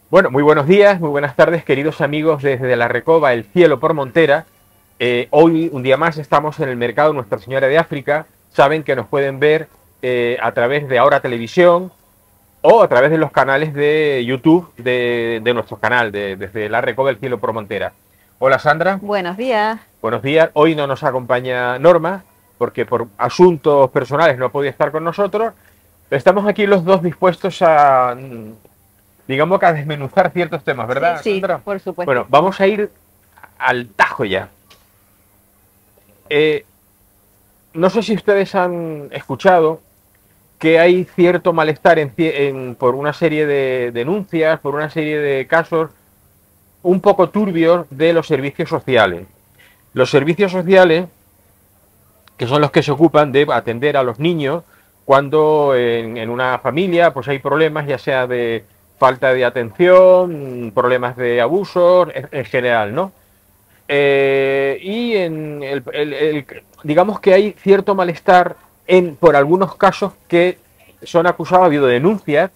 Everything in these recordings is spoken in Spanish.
Bueno, muy buenos días, muy buenas tardes, queridos amigos desde la Recoba, el cielo por Montera. Hoy, un día más, estamos en el mercado Nuestra Señora de África. Saben que nos pueden ver a través de Ahora Televisión o a través de los canales de YouTube de nuestro canal, desde la Recoba, el cielo por Montera. Hola Sandra, Buenos días. buenos días. Hoy no nos acompaña Norma porque por asuntos personales no podía estar con nosotros. Estamos aquí los dos dispuestos a digamos que a desmenuzar ciertos temas, Sí, ¿verdad, sí, Sandra? por supuesto. Bueno, vamos a ir al tajo ya. Eh, no sé si ustedes han escuchado que hay cierto malestar por una serie de denuncias, por una serie de casos un poco turbios de los servicios sociales. Los servicios sociales, que son los que se ocupan de atender a los niños cuando en una familia pues hay problemas, ya sea de falta de atención, problemas de abusos, en general, ¿no? Y en digamos que hay cierto malestar por algunos casos que son acusados, ha habido denuncias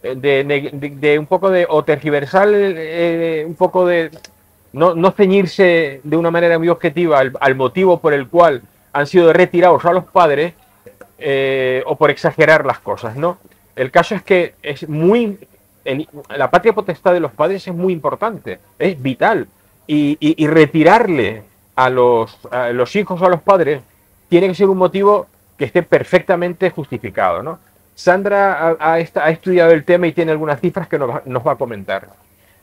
de un poco de, o tergiversar, un poco de, no ceñirse de una manera muy objetiva al motivo por el cual han sido retirados a los padres, o por exagerar las cosas, ¿no? El caso es que la patria potestad de los padres es muy importante, es vital, y retirarle a los hijos o a los padres tiene que ser un motivo que esté perfectamente justificado, ¿no? Sandra ha estudiado el tema y tiene algunas cifras que nos va a comentar.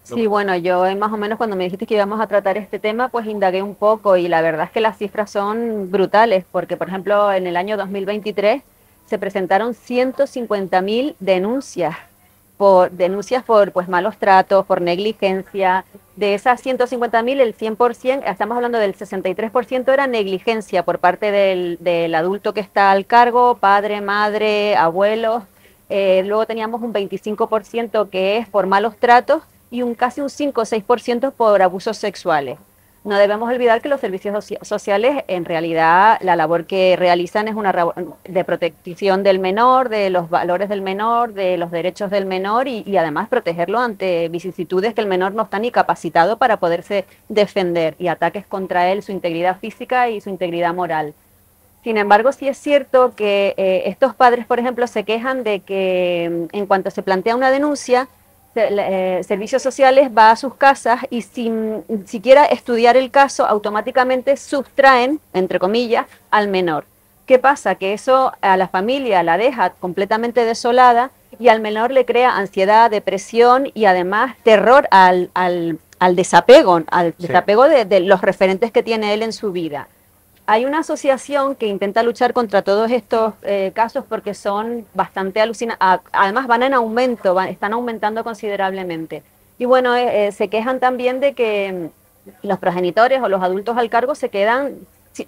Sí, bueno, yo más o menos cuando me dijiste que íbamos a tratar este tema, pues indagué un poco y la verdad es que las cifras son brutales, porque por ejemplo en el año 2023 se presentaron 150.000 denuncias por pues malos tratos, por negligencia. De esas 150.000, el 100%, estamos hablando del 63% era negligencia por parte del adulto que está al cargo, padre, madre, abuelos. Luego teníamos un 25% que es por malos tratos y casi un 5 o 6% por abusos sexuales. No debemos olvidar que los servicios sociales, en realidad, la labor que realizan es una de protección del menor, de los valores del menor, de los derechos del menor y además protegerlo ante vicisitudes que el menor no está ni capacitado para poderse defender y ataques contra él, su integridad física y su integridad moral. Sin embargo, sí es cierto que estos padres, por ejemplo, se quejan de que en cuanto se plantea una denuncia, Servicios Sociales va a sus casas y sin siquiera estudiar el caso, automáticamente sustraen, entre comillas, al menor. ¿Qué pasa? Que eso a la familia la deja completamente desolada y al menor le crea ansiedad, depresión y además terror al desapego, Sí. de los referentes que tiene él en su vida. Hay una asociación que intenta luchar contra todos estos casos porque son bastante alucinantes. Además van en aumento, están aumentando considerablemente. Y bueno, se quejan también de que los progenitores o los adultos al cargo se quedan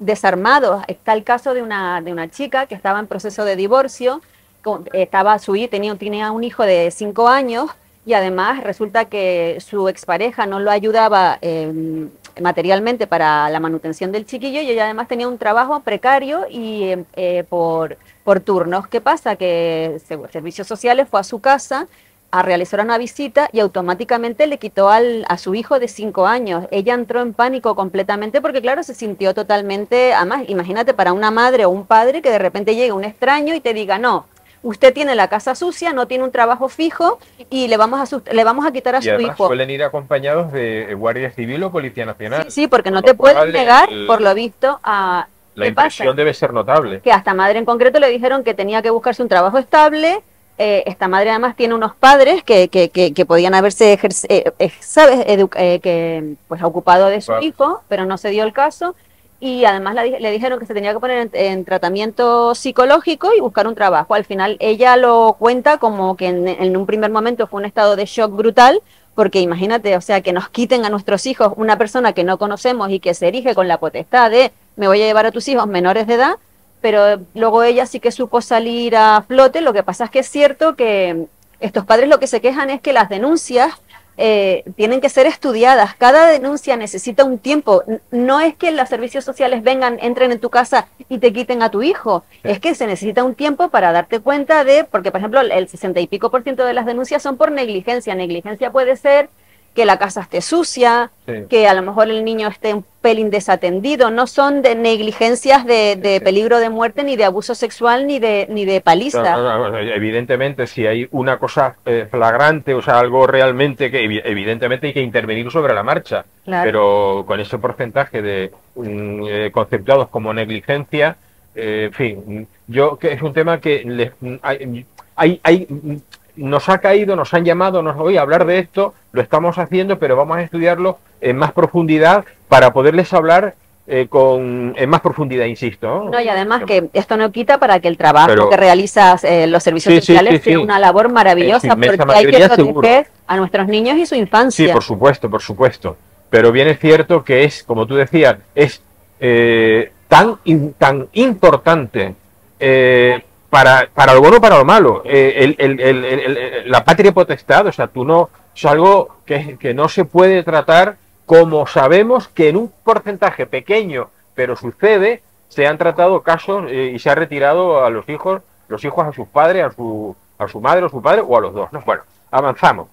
desarmados. Está el caso de una chica que estaba en proceso de divorcio, tenía un hijo de 5 años y además resulta que su expareja no lo ayudaba materialmente para la manutención del chiquillo y ella además tenía un trabajo precario y por turnos. ¿Qué pasa? Que Servicios Sociales fue a su casa a realizar una visita y automáticamente le quitó a su hijo de 5 años. Ella entró en pánico completamente porque, claro, se sintió totalmente, además, imagínate para una madre o un padre que de repente llegue un extraño y te diga, no, usted tiene la casa sucia, no tiene un trabajo fijo y le vamos a quitar a Y su además hijo. suelen ir acompañados de Guardia Civil o Policía Sí, Nacional, sí, porque con no lo te puedes cual negar, por lo visto, a... la ¿Qué pasa? impresión debe ser notable. Que a esta madre en concreto le dijeron que tenía que buscarse un trabajo estable. Esta madre además tiene unos padres que podían haberse, ¿sabes? Pues ocupado de su hijo, pero no se dio el caso. Y además le dijeron que se tenía que poner en tratamiento psicológico y buscar un trabajo. Al final ella lo cuenta como que en un primer momento fue un estado de shock brutal, porque imagínate, o sea, que nos quiten a nuestros hijos una persona que no conocemos y que se erige con la potestad de me voy a llevar a tus hijos menores de edad, pero luego ella sí que supo salir a flote. Lo que pasa es que es cierto que estos padres lo que se quejan es que las denuncias tienen que ser estudiadas. Cada denuncia necesita un tiempo. No es que los servicios sociales vengan, entren en tu casa y te quiten a tu hijo. Sí. Es que se necesita un tiempo para darte cuenta de, porque por ejemplo el 60 y pico % de las denuncias son por negligencia. Negligencia puede ser que la casa esté sucia, sí, que a lo mejor el niño esté un pelín desatendido, no son de negligencias de peligro de muerte, ni de abuso sexual, ni de paliza. Evidentemente, si hay una cosa flagrante, o sea, algo realmente que evidentemente hay que intervenir sobre la marcha, claro, pero con ese porcentaje de conceptuados como negligencia, en fin, yo que es un tema que nos ha caído, nos han llamado, nos voy a hablar de esto, lo estamos haciendo, pero vamos a estudiarlo en más profundidad para poderles hablar en más profundidad, insisto. No, y además que esto no quita para que el trabajo que realizas los servicios sociales sea una labor maravillosa, porque hay que proteger a nuestros niños y su infancia. Sí, por supuesto. Pero bien es cierto que es, como tú decías, es tan importante para lo bueno o para lo malo. La patria potestad, o sea, es algo que no se puede tratar como sabemos que en un porcentaje pequeño, pero sucede, se han tratado casos y se ha retirado a los hijos a sus padres, a su madre o su padre, o a los dos, ¿no? Bueno, avanzamos.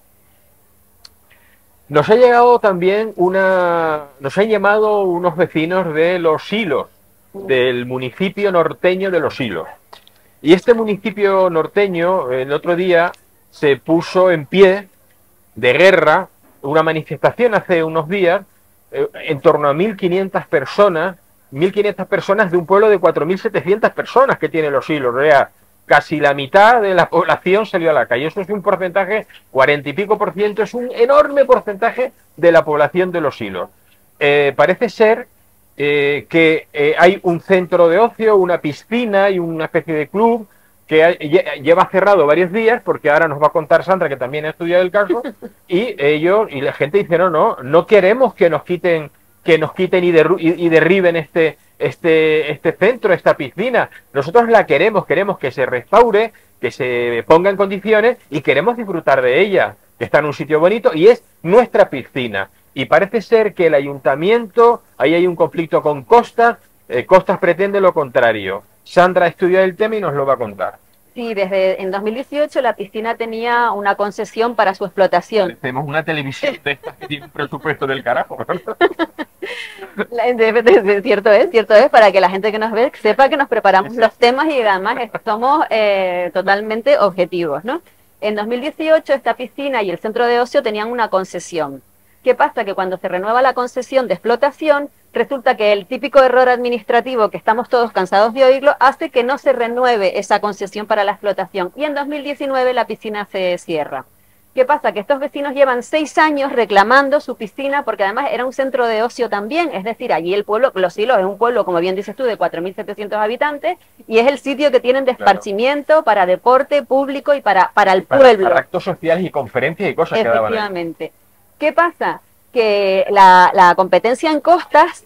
Nos ha llegado también nos han llamado unos vecinos de Los Silos, del municipio norteño de Los Silos. Y este municipio norteño, el otro día, se puso en pie de guerra, una manifestación hace unos días, en torno a 1.500 personas de un pueblo de 4.700 personas que tiene Los Silos. O sea, casi la mitad de la población salió a la calle. Eso es un porcentaje, 40 y pico %, es un enorme porcentaje de la población de Los Silos. Parece ser que hay un centro de ocio, una piscina y una especie de club que lleva cerrado varios días, porque ahora nos va a contar Sandra, que también ha estudiado el caso, y la gente dice, no queremos que nos quiten y derriben este centro, esta piscina. Nosotros la queremos que se restaure, que se ponga en condiciones y queremos disfrutar de ella, que está en un sitio bonito y es nuestra piscina. Y parece ser que el ayuntamiento, ahí hay un conflicto con Costas, Costas pretende lo contrario. Sandra ha estudiado el tema y nos lo va a contar. Sí, desde en 2018 la piscina tenía una concesión para su explotación. Tenemos una televisión de estas que tiene un presupuesto del carajo, ¿verdad? Cierto es, para que la gente que nos ve sepa que nos preparamos los temas y además somos totalmente objetivos, ¿no? En 2018 esta piscina y el centro de ocio tenían una concesión. ¿Qué pasa? Que cuando se renueva la concesión de explotación, resulta que el típico error administrativo que estamos todos cansados de oírlo hace que no se renueve esa concesión para la explotación. Y en 2019 la piscina se cierra. ¿Qué pasa? Que estos vecinos llevan 6 años reclamando su piscina, porque además era un centro de ocio también, es decir, allí el pueblo, Los Silos es un pueblo, como bien dices tú, de 4.700 habitantes, y es el sitio que tienen de esparcimiento, para deporte público y para el pueblo. Para actos sociales y conferencias y cosas que daban ahí. Efectivamente. ¿Qué pasa? Que la competencia en costas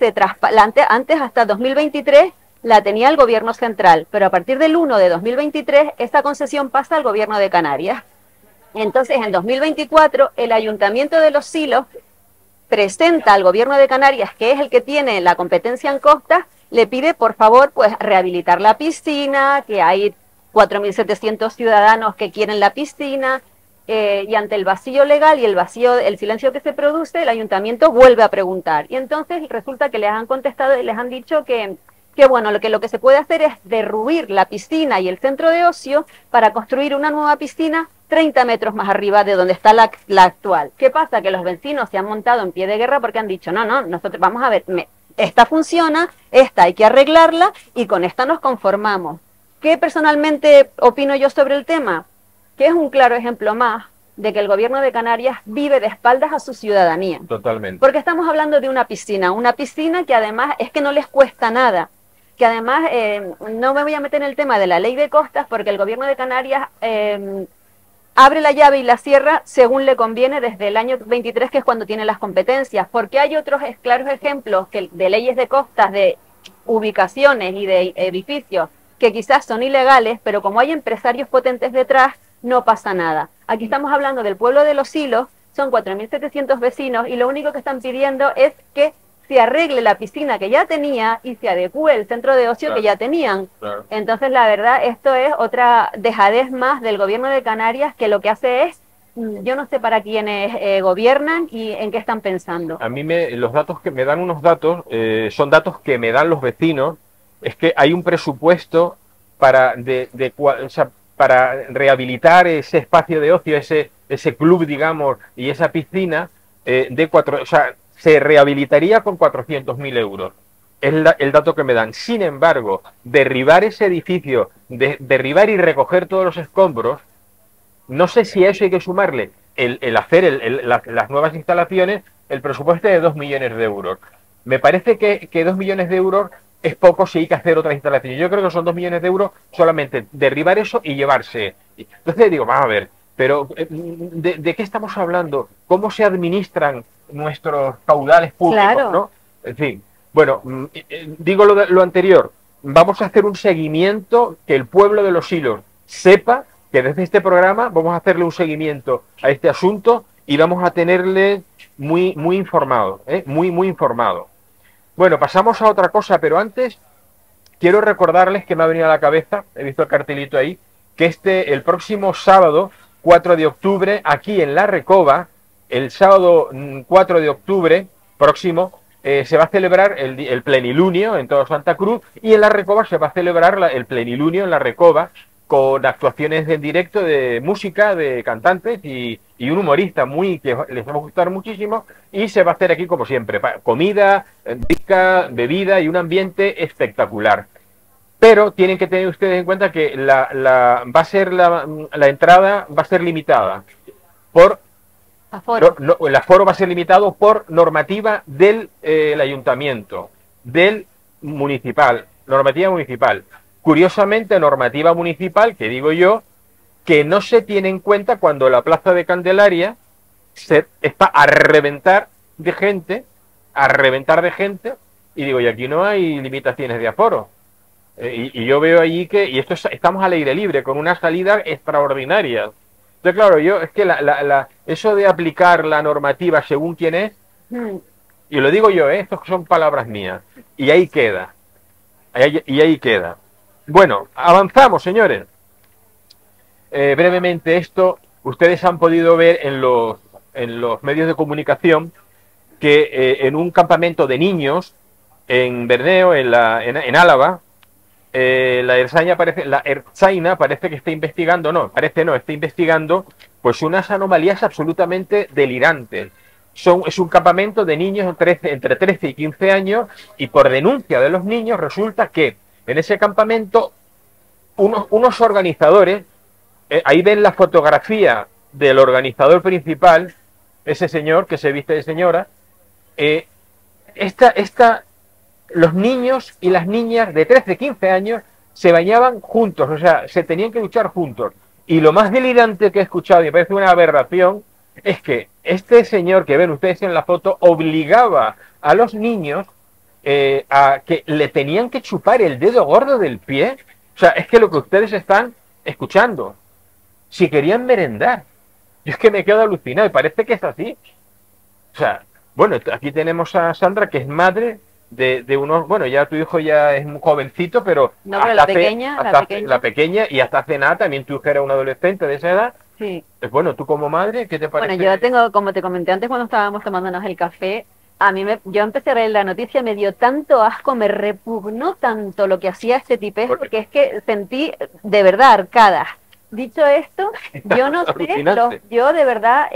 antes hasta 2023 la tenía el gobierno central, pero a partir del 1 de 2023 esta concesión pasa al gobierno de Canarias. Entonces en 2024 el ayuntamiento de Los Silos presenta al gobierno de Canarias, que es el que tiene la competencia en costas, le pide por favor pues rehabilitar la piscina, que hay 4.700 ciudadanos que quieren la piscina. Y ante el vacío legal y el silencio que se produce, el ayuntamiento vuelve a preguntar. Y entonces resulta que les han contestado y les han dicho que bueno, lo que se puede hacer es derruir la piscina y el centro de ocio para construir una nueva piscina 30 metros más arriba de donde está la actual. ¿Qué pasa? Que los vecinos se han montado en pie de guerra porque han dicho, no, nosotros vamos a ver, esta funciona, esta hay que arreglarla y con esta nos conformamos. ¿Qué personalmente opino yo sobre el tema? Que es un claro ejemplo más de que el gobierno de Canarias vive de espaldas a su ciudadanía. Totalmente. Porque estamos hablando de una piscina que además es que no les cuesta nada, que además no me voy a meter en el tema de la ley de costas porque el gobierno de Canarias abre la llave y la cierra según le conviene desde el año 23, que es cuando tiene las competencias, porque hay otros claros ejemplos de leyes de costas, de ubicaciones y de edificios que quizás son ilegales, pero como hay empresarios potentes detrás, no pasa nada. Aquí estamos hablando del pueblo de Los Silos, son 4.700 vecinos y lo único que están pidiendo es que se arregle la piscina que ya tenía y se adecue el centro de ocio, claro, que ya tenían. Claro. Entonces, la verdad, esto es otra dejadez más del gobierno de Canarias, que lo que hace es, yo no sé para quiénes gobiernan y en qué están pensando. A mí los datos que me dan unos datos, son datos que me dan los vecinos, es que hay un presupuesto para, o sea, para rehabilitar ese espacio de ocio, ese club, digamos, y esa piscina, o sea, se rehabilitaría con 400.000 euros. Es el dato que me dan. Sin embargo, derribar ese edificio, derribar y recoger todos los escombros, no sé si a eso hay que sumarle el hacer las nuevas instalaciones, el presupuesto de 2 millones de euros. Me parece que 2 millones de euros es poco si hay que hacer otras instalaciones. Yo creo que son 2 millones de euros solamente derribar eso y llevarse. Entonces digo, vamos a ver, pero ¿de qué estamos hablando? ¿Cómo se administran nuestros caudales públicos? Claro. ¿No? En fin, bueno, digo lo anterior. Vamos a hacer un seguimiento, que el pueblo de Los Silos sepa que desde este programa vamos a hacerle un seguimiento a este asunto y vamos a tenerle muy informado, muy informado. Bueno, pasamos a otra cosa, pero antes quiero recordarles que me ha venido a la cabeza, he visto el cartelito ahí, que el próximo sábado, 4 de octubre, aquí en La Recoba, el sábado 4 de octubre próximo, se va a celebrar el plenilunio en toda Santa Cruz, y en La Recoba se va a celebrar el plenilunio en La Recoba, con actuaciones en directo de música, de cantantes y un humorista que les va a gustar muchísimo, y se va a hacer aquí como siempre, comida, rica, bebida y un ambiente espectacular. Pero tienen que tener ustedes en cuenta que la entrada va a ser limitada por aforo. El aforo va a ser limitado por normativa del ayuntamiento, del municipal, normativa municipal. Curiosamente, normativa municipal, que digo yo, que no se tiene en cuenta cuando la plaza de Candelaria está a reventar de gente, y digo, y aquí no hay limitaciones de aforo. Y yo veo allí que, estamos al aire libre, con una salida extraordinaria. Entonces, claro, es que eso de aplicar la normativa según quién es, y lo digo yo, estos son palabras mías, y ahí queda. Ahí queda. Bueno, avanzamos, señores. Brevemente esto, ustedes han podido ver en los medios de comunicación que en un campamento de niños en Bermeo, en Álava, la Ertzaina parece que está investigando, está investigando pues unas anomalías absolutamente delirantes. Es un campamento de niños entre 13 y 15 años, y por denuncia de los niños resulta que en ese campamento unos organizadores, ahí ven la fotografía del organizador principal, ese señor que se viste de señora, los niños y las niñas de 13, 15 años se bañaban juntos, o sea, se tenían que duchar juntos. Y lo más delirante que he escuchado, y me parece una aberración, es que este señor que ven ustedes en la foto obligaba a los niños a que le tenían que chupar el dedo gordo del pie. O sea, es que lo que ustedes están escuchando, si querían merendar. Yo es que me quedo alucinado y parece que es así. O sea, bueno, aquí tenemos a Sandra, que es madre de unos, bueno, ya tu hijo ya es muy jovencito, pero no, pero la pequeña y hasta hace nada también tu hija era un adolescente de esa edad. Sí. Bueno, tú como madre, ¿qué te parece? Bueno, yo tengo, como te comenté antes cuando estábamos tomándonos el café, yo empecé a leer la noticia, me dio tanto asco, me repugnó tanto lo que hacía este tipejo, porque es que sentí de verdad arcadas. Dicho esto, yo no sé, yo de verdad,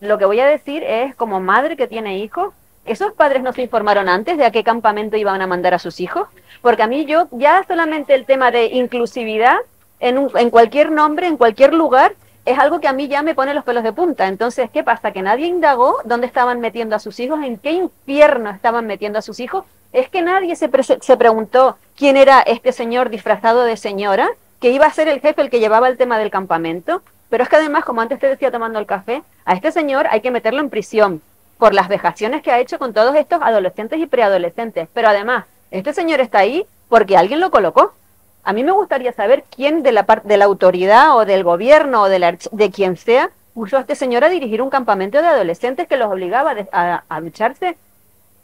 lo que voy a decir es, como madre que tiene hijos, ¿esos padres no se informaron antes de a qué campamento iban a mandar a sus hijos? Porque a mí ya solamente el tema de inclusividad, en cualquier nombre, en cualquier lugar, es algo que a mí ya me pone los pelos de punta. Entonces, ¿qué pasa? Que nadie indagó dónde estaban metiendo a sus hijos, en qué infierno estaban metiendo a sus hijos. Es que nadie se preguntó quién era este señor disfrazado de señora, que iba a ser el jefe, el que llevaba el tema del campamento. Pero es que además, como antes te decía tomando el café, a este señor hay que meterlo en prisión por las vejaciones que ha hecho con todos estos adolescentes y preadolescentes. Pero además, este señor está ahí porque alguien lo colocó. A mí me gustaría saber quién de la autoridad o del gobierno o de quien sea puso a este señor a dirigir un campamento de adolescentes que los obligaba a ducharse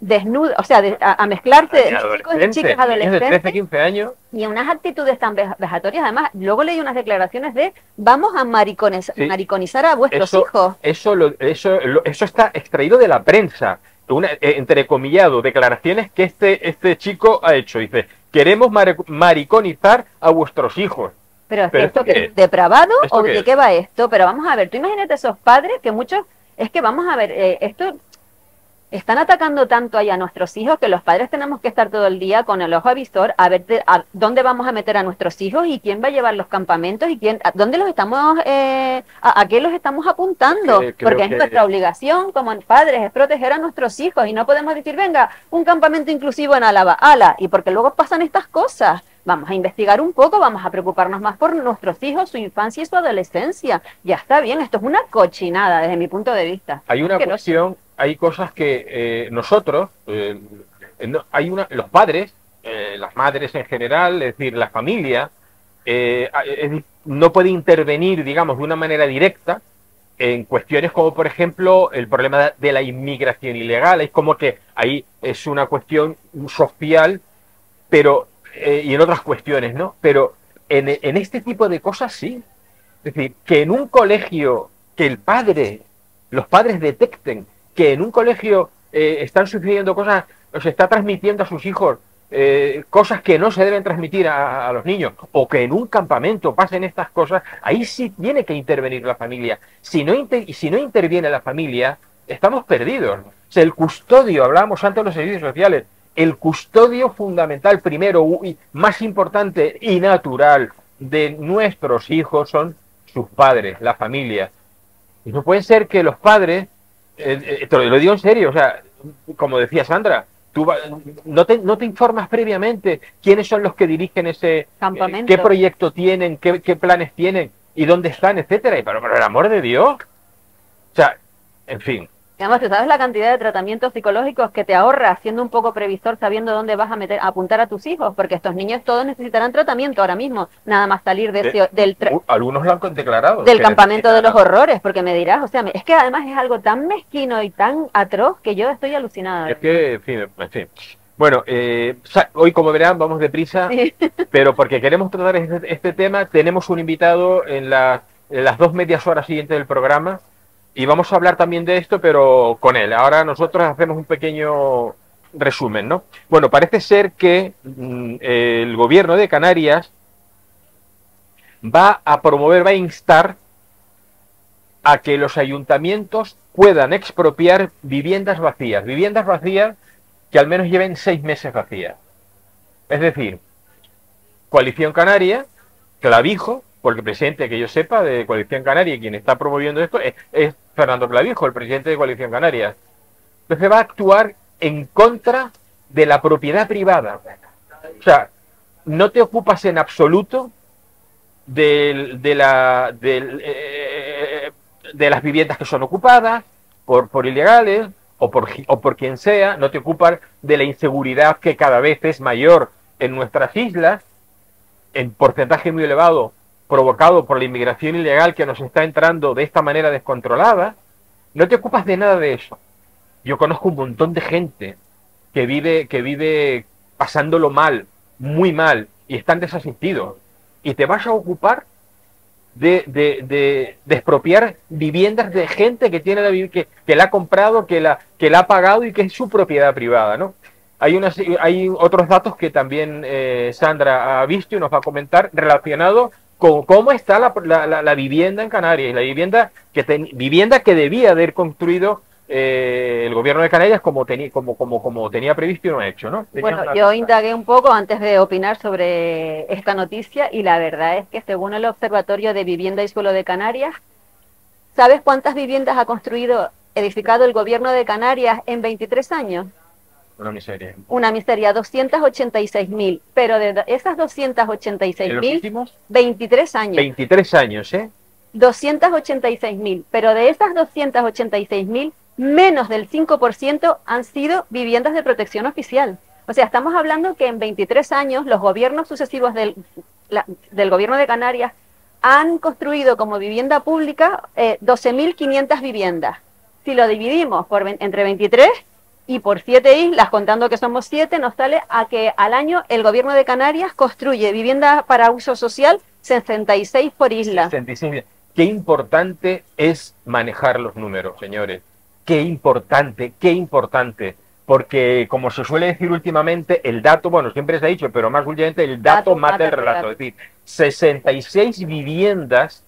desnudos, o sea, a mezclarse chicos y chicas niños de 13, adolescentes 15 años. y en unas actitudes tan vejatorias. Además, luego leí unas declaraciones de vamos a Sí. mariconizar a vuestros hijos. Eso está extraído de la prensa, entrecomillado, declaraciones que este chico ha hecho. Dice, queremos mariconizar a vuestros hijos. Pero es que ¿Pero esto esto que qué es es? depravado ¿Esto o qué de es? qué va esto. Pero vamos a ver, tú imagínate esos padres que muchos, es que vamos a ver, esto están atacando tanto ahí a nuestros hijos que los padres tenemos que estar todo el día con el ojo avisor a ver a dónde vamos a meter a nuestros hijos y quién va a llevar los campamentos y quién, a dónde los estamos, a qué los estamos apuntando. Porque es nuestra obligación como padres, es proteger a nuestros hijos y no podemos decir, venga, un campamento inclusivo en Álava, ala, y porque luego pasan estas cosas. Vamos a investigar un poco, vamos a preocuparnos más por nuestros hijos, su infancia y su adolescencia. Ya está bien, esto es una cochinada desde mi punto de vista. Hay una cuestión, hay cosas que nosotros, los padres, las madres en general, es decir, la familia, no puede intervenir, digamos, de una manera directa en cuestiones como, por ejemplo, el problema de la inmigración ilegal. Es como que ahí es una cuestión social, pero y en otras cuestiones, ¿no? Pero en este tipo de cosas sí. Es decir, que en un colegio, que los padres detecten que en un colegio están sucediendo cosas, o se está transmitiendo a sus hijos cosas que no se deben transmitir a los niños, o que en un campamento pasen estas cosas, ahí sí tiene que intervenir la familia. Si no interviene la familia, estamos perdidos. O sea, el custodio, hablábamos antes de los servicios sociales, el custodio fundamental, primero y más importante y natural de nuestros hijos son sus padres, la familia. Y no puede ser que los padres, te lo digo en serio, o sea, como decía Sandra, no te informas previamente quiénes son los que dirigen ese campamento, qué proyecto tienen, qué planes tienen y dónde están, etcétera. Y pero el amor de Dios, o sea, en fin. Además, tú sabes la cantidad de tratamientos psicológicos que te ahorras siendo un poco previsor, sabiendo dónde vas a apuntar a tus hijos, porque estos niños todos necesitarán tratamiento ahora mismo, nada más salir de algunos lo han declarado. Del campamento de los horrores, porque me dirás, o sea, es que además es algo tan mezquino y tan atroz que yo estoy alucinada. Es que, en fin. Bueno, hoy, como verán, vamos deprisa, sí. Pero porque queremos tratar este tema, tenemos un invitado en las 2 medias horas siguientes del programa. Y vamos a hablar también de esto, pero con él. Ahora nosotros hacemos un pequeño resumen, ¿no? Bueno, parece ser que el gobierno de Canarias va a instar a que los ayuntamientos puedan expropiar viviendas vacías que al menos lleven 6 meses vacías. Es decir, Coalición Canaria, Clavijo, porque el presidente, que yo sepa, de Coalición Canaria, quien está promoviendo esto, es Fernando Clavijo, el presidente de Coalición Canaria. Entonces va a actuar en contra de la propiedad privada. O sea, no te ocupas en absoluto de las viviendas que son ocupadas por ilegales o por quien sea, no te ocupas de la inseguridad que cada vez es mayor en nuestras islas, en porcentaje muy elevado, provocado por la inmigración ilegal que nos está entrando de esta manera descontrolada. No te ocupas de nada de eso. Yo conozco un montón de gente que vive pasándolo mal, muy mal, y están desasistidos. Y te vas a ocupar de expropiar viviendas de gente que tiene que la ha comprado, que la ha pagado y que es su propiedad privada, ¿no? Hay otros datos que también Sandra ha visto y nos va a comentar relacionados con cómo está la vivienda en Canarias, la vivienda que debía haber construido el gobierno de Canarias como tenía previsto y no ha hecho, ¿no? Bueno, yo indagué un poco antes de opinar sobre esta noticia y la verdad es que según el Observatorio de Vivienda y Suelo de Canarias, ¿sabes cuántas viviendas ha edificado el gobierno de Canarias en 23 años? Una miseria. Una miseria, 286.000. Pero de esas 286.000, 23 años. 23 años, ¿eh? 286.000. Pero de esas 286.000, menos del 5% han sido viviendas de protección oficial. O sea, estamos hablando que en 23 años los gobiernos sucesivos del gobierno de Canarias han construido como vivienda pública 12.500 viviendas. Si lo dividimos entre 23 y por 7 islas, contando que somos 7, nos sale a que al año el gobierno de Canarias construye vivienda para uso social 66 por isla. 66. Qué importante es manejar los números, señores. Qué importante, porque como se suele decir últimamente, el dato, bueno, siempre se ha dicho, pero más últimamente el dato mata el relato. Es decir, 66 viviendas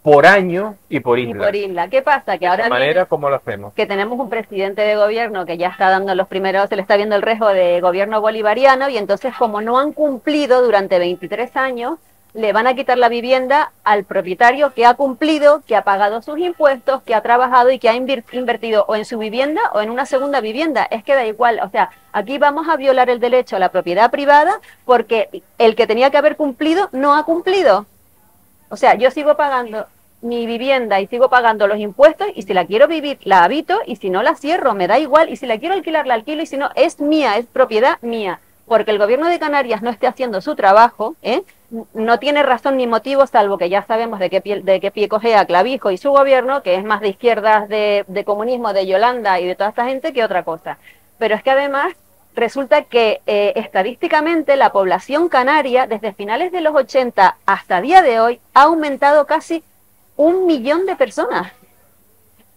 por año y por isla. Y por isla. ¿Qué pasa? Que ahora de manera, ¿cómo lo hacemos? Que tenemos un presidente de gobierno que ya está dando los primeros, se le está viendo el riesgo de gobierno bolivariano, y entonces, como no han cumplido durante 23 años, le van a quitar la vivienda al propietario que ha cumplido, que ha pagado sus impuestos, que ha trabajado y que ha invertido o en su vivienda o en una segunda vivienda. Es que da igual, o sea, aquí vamos a violar el derecho a la propiedad privada porque el que tenía que haber cumplido no ha cumplido. O sea, yo sigo pagando mi vivienda y sigo pagando los impuestos, y si la quiero vivir, la habito, y si no, la cierro, me da igual, y si la quiero alquilar, la alquilo, y si no, es mía, es propiedad mía. Porque el gobierno de Canarias no esté haciendo su trabajo, no tiene razón ni motivo, salvo que ya sabemos de qué pie cojea Clavijo y su gobierno, que es más de izquierdas, de comunismo, de Yolanda y de toda esta gente, que otra cosa. Pero es que además resulta que estadísticamente la población canaria, desde finales de los 80 hasta día de hoy, ha aumentado casi 1 millón de personas.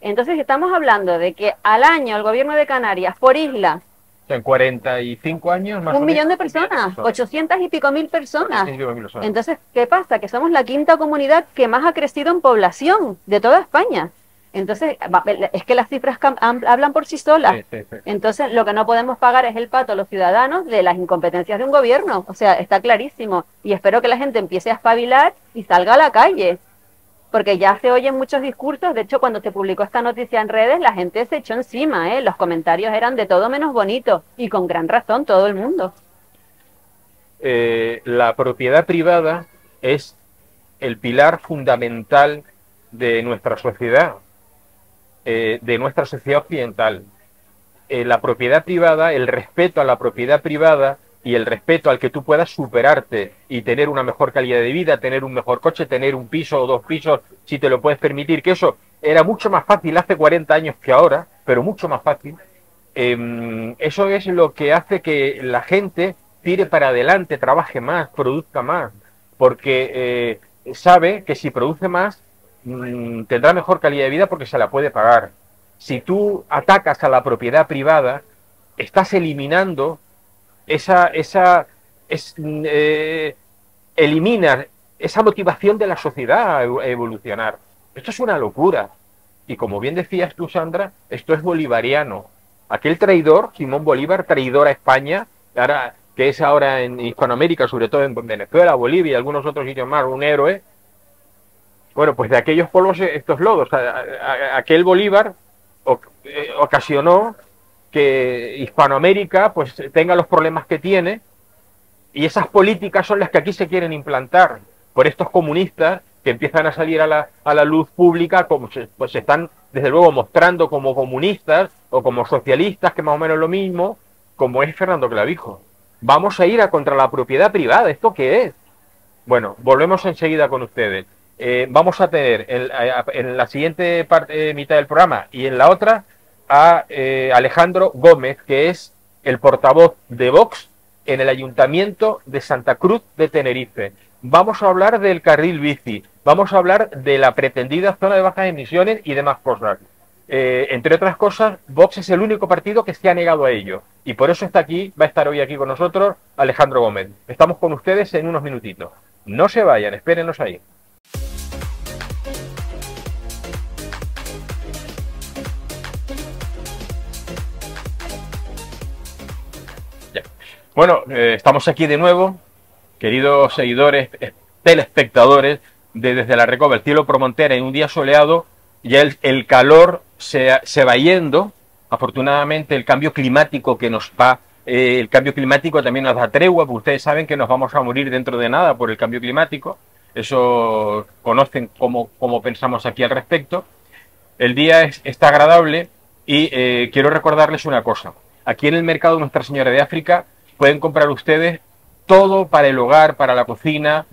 Entonces estamos hablando de que al año el gobierno de Canarias, por isla, en 45 años más 1 millón de personas, 800 y pico mil personas. Entonces, ¿qué pasa? Que somos la quinta comunidad que más ha crecido en población de toda España. Entonces, es que las cifras hablan por sí solas. Sí. Entonces, lo que no podemos pagar es el pato a los ciudadanos de las incompetencias de un gobierno. O sea, está clarísimo. Y espero que la gente empiece a espabilar y salga a la calle. Porque ya se oyen muchos discursos. De hecho, cuando se publicó esta noticia en redes, la gente se echó encima, Los comentarios eran de todo menos bonitos, y con gran razón todo el mundo. La propiedad privada es el pilar fundamental de nuestra sociedad, occidental. La propiedad privada, el respeto a la propiedad privada y el respeto al que tú puedas superarte y tener una mejor calidad de vida, tener un mejor coche, tener un piso o 2 pisos, si te lo puedes permitir, que eso era mucho más fácil hace 40 años que ahora, pero mucho más fácil. Eso es lo que hace que la gente tire para adelante, trabaje más, produzca más, porque sabe que si produce más, tendrá mejor calidad de vida porque se la puede pagar. Si tú atacas a la propiedad privada, estás eliminando eliminar esa motivación de la sociedad a evolucionar. Esto es una locura. Y como bien decías tú, Sandra, esto es bolivariano. Aquel traidor, Simón Bolívar, traidor a España, que es ahora en Hispanoamérica, sobre todo en Venezuela, Bolivia y algunos otros sitios más, un héroe. Bueno, pues de aquellos polvos estos lodos. Aquel Bolívar ocasionó que Hispanoamérica pues tenga los problemas que tiene, y esas políticas son las que aquí se quieren implantar por estos comunistas que empiezan a salir a la luz pública, como pues se están desde luego mostrando como comunistas o como socialistas, que más o menos es lo mismo, como es Fernando Clavijo. Vamos a ir contra la propiedad privada. ¿Esto qué es? Bueno, volvemos enseguida con ustedes. Vamos a tener en la siguiente mitad del programa y en la otra a Alejandro Gómez, que es el portavoz de Vox en el Ayuntamiento de Santa Cruz de Tenerife. Vamos a hablar del carril bici, vamos a hablar de la pretendida zona de bajas emisiones y demás cosas. Entre otras cosas, Vox es el único partido que se ha negado a ello, y por eso va a estar hoy aquí con nosotros Alejandro Gómez. Estamos con ustedes en unos minutitos. No se vayan, espérenos ahí. Bueno, estamos aquí de nuevo, queridos seguidores, telespectadores de Desde la Recoba, el cielo Promontera, en un día soleado. Ya el calor se va yendo. Afortunadamente el cambio climático el cambio climático también nos da tregua, porque ustedes saben que nos vamos a morir dentro de nada por el cambio climático. Eso conocen cómo pensamos aquí al respecto. El día está agradable y quiero recordarles una cosa. Aquí en el mercado Nuestra Señora de África pueden comprar ustedes todo para el hogar, para la cocina,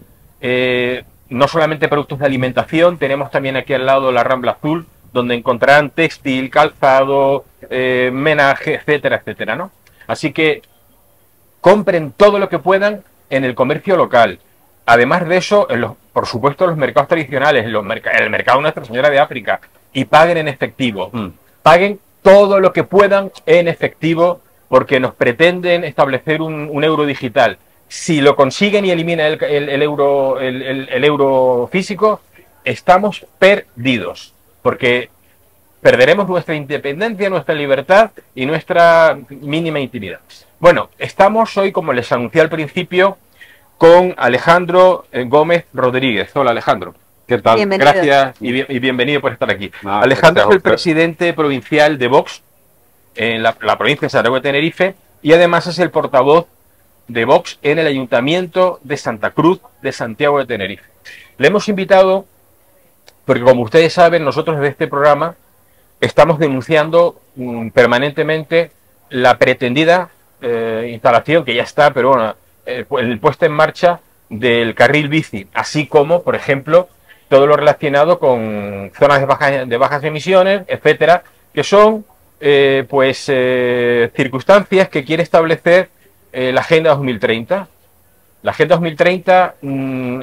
no solamente productos de alimentación, tenemos también aquí al lado la Rambla Azul, donde encontrarán textil, calzado, menaje, etcétera, etcétera, ¿no? Así que compren todo lo que puedan en el comercio local. Además de eso, por supuesto, los mercados tradicionales, el mercado Nuestra Señora de África, y paguen en efectivo. Paguen todo lo que puedan en efectivo, porque nos pretenden establecer un euro digital. Si lo consiguen y eliminan el euro físico, estamos perdidos, porque perderemos nuestra independencia, nuestra libertad y nuestra mínima intimidad. Bueno, estamos hoy, como les anuncié al principio, con Alejandro Gómez Rodríguez. Hola, Alejandro. ¿Qué tal? Bienvenido. Gracias y bienvenido por estar aquí. Alejandro es el presidente provincial de Vox en la provincia de Santiago de Tenerife, y además es el portavoz de Vox en el Ayuntamiento de Santa Cruz de Santiago de Tenerife. Le hemos invitado porque, como ustedes saben, nosotros desde este programa estamos denunciando permanentemente la pretendida instalación, que ya está, pero bueno, el puesta en marcha del carril bici, así como, por ejemplo, todo lo relacionado con zonas de bajas emisiones, etcétera, que son circunstancias que quiere establecer la Agenda 2030. La Agenda 2030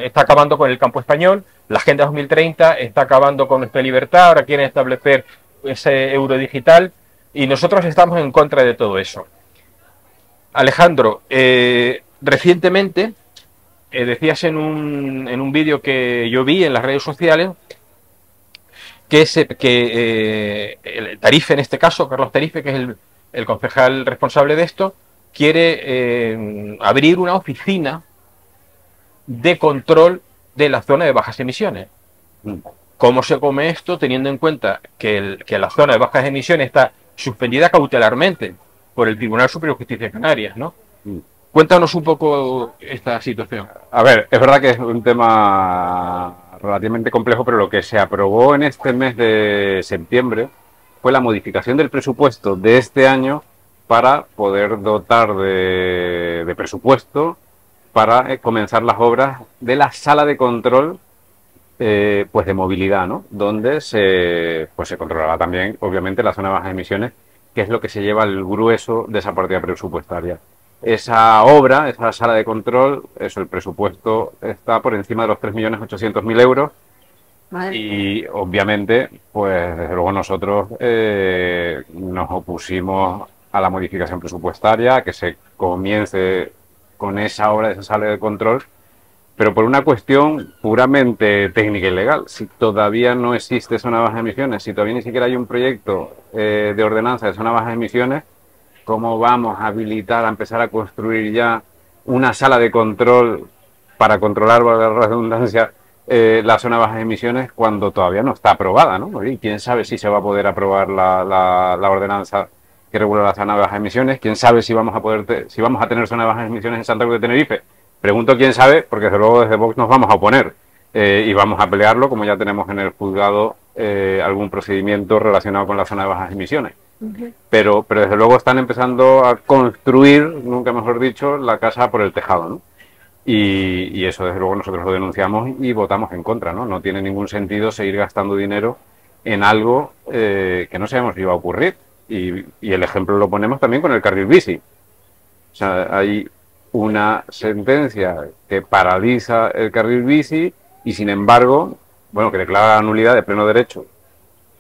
está acabando con el campo español, la Agenda 2030 está acabando con nuestra libertad, ahora quieren establecer ese euro digital, y nosotros estamos en contra de todo eso. Alejandro, recientemente decías en un vídeo que yo vi en las redes sociales que el Tarife, en este caso, Carlos Tarife, que es el concejal responsable de esto, quiere abrir una oficina de control de la zona de bajas emisiones. ¿Cómo se come esto, teniendo en cuenta que la zona de bajas emisiones está suspendida cautelarmente por el Tribunal Superior de Justicia de Canarias, ¿no? Cuéntanos un poco esta situación. A ver, es verdad que es un tema relativamente complejo, pero lo que se aprobó en este mes de septiembre fue la modificación del presupuesto de este año para poder dotar de presupuesto para comenzar las obras de la sala de control de movilidad, ¿no? Donde se controlará también, obviamente, la zona de bajas emisiones, que es lo que se lleva el grueso de esa partida presupuestaria. Esa obra, esa sala de control, el presupuesto está por encima de los 3.800.000 euros. Madre. Y obviamente, pues desde luego nosotros nos opusimos a la modificación presupuestaria, a que se comience con esa obra de esa sala de control, pero por una cuestión puramente técnica y legal. Si todavía no existe zona de bajas emisiones, si todavía ni siquiera hay un proyecto de ordenanza de zona de bajas emisiones, ¿cómo vamos a habilitar, a empezar a construir ya una sala de control para controlar, valga la redundancia, la zona de bajas emisiones cuando todavía no está aprobada, ¿no? Y quién sabe si se va a poder aprobar la ordenanza que regula la zona de bajas emisiones, quién sabe si vamos a tener zona de bajas emisiones en Santa Cruz de Tenerife. Pregunto quién sabe, porque desde luego desde Vox nos vamos a oponer y vamos a pelearlo, como ya tenemos en el juzgado algún procedimiento relacionado con la zona de bajas emisiones. Pero desde luego están empezando a construir, nunca mejor dicho, la casa por el tejado, ¿no? Y eso desde luego nosotros lo denunciamos y votamos en contra, ¿no? No tiene ningún sentido seguir gastando dinero en algo que no sabemos si va a ocurrir. Y el ejemplo lo ponemos también con el carril bici. O sea, hay una sentencia que paraliza el carril bici y sin embargo, bueno, que declara la nulidad de pleno derecho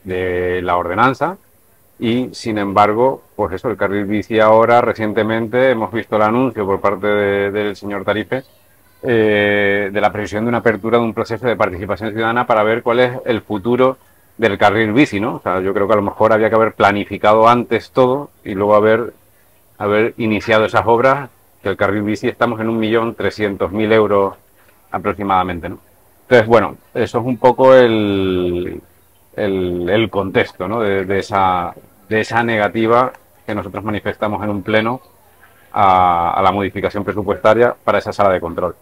de la ordenanza. Y sin embargo, pues eso, el carril bici ahora, recientemente, hemos visto el anuncio por parte del señor Tarife de la previsión de una apertura de un proceso de participación ciudadana para ver cuál es el futuro del carril bici, ¿no? O sea, yo creo que a lo mejor había que haber planificado antes todo y luego haber iniciado esas obras, que el carril bici estamos en 1.300.000 euros aproximadamente, ¿no? Entonces, bueno, eso es un poco el contexto, ¿no? de esa negativa que nosotros manifestamos en un pleno a la modificación presupuestaria para esa sala de control.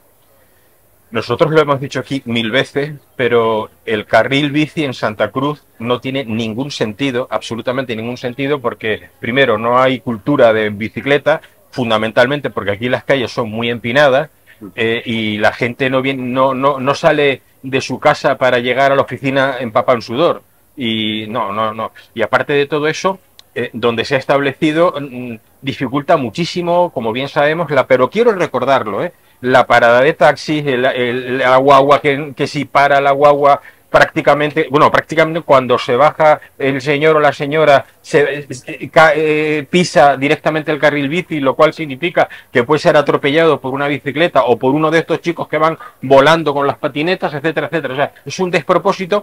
Nosotros lo hemos dicho aquí 1000 veces, pero el carril bici en Santa Cruz no tiene ningún sentido, absolutamente ningún sentido, porque primero no hay cultura de bicicleta, fundamentalmente porque aquí las calles son muy empinadas y la gente no sale de su casa para llegar a la oficina empapado en sudor. Y no. Y aparte de todo eso, donde se ha establecido, dificulta muchísimo, como bien sabemos, pero quiero recordarlo, la parada de taxis, la guagua, que si para la guagua prácticamente cuando se baja el señor o la señora pisa directamente el carril bici, lo cual significa que puede ser atropellado por una bicicleta o por uno de estos chicos que van volando con las patinetas, etcétera, etcétera. O sea, es un despropósito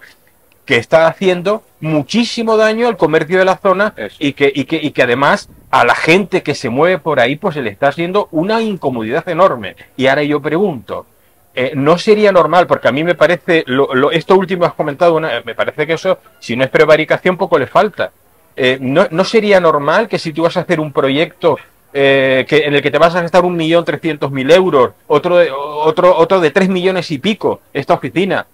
que está haciendo muchísimo daño al comercio de la zona y que además a la gente que se mueve por ahí pues se le está haciendo una incomodidad enorme. Y ahora yo pregunto, no sería normal, porque a mí me parece, esto último has comentado, me parece que eso, si no es prevaricación, poco le falta. No sería normal que si tú vas a hacer un proyecto en el que te vas a gastar 1.300.000 euros, otro de 3 millones y pico, esta oficina,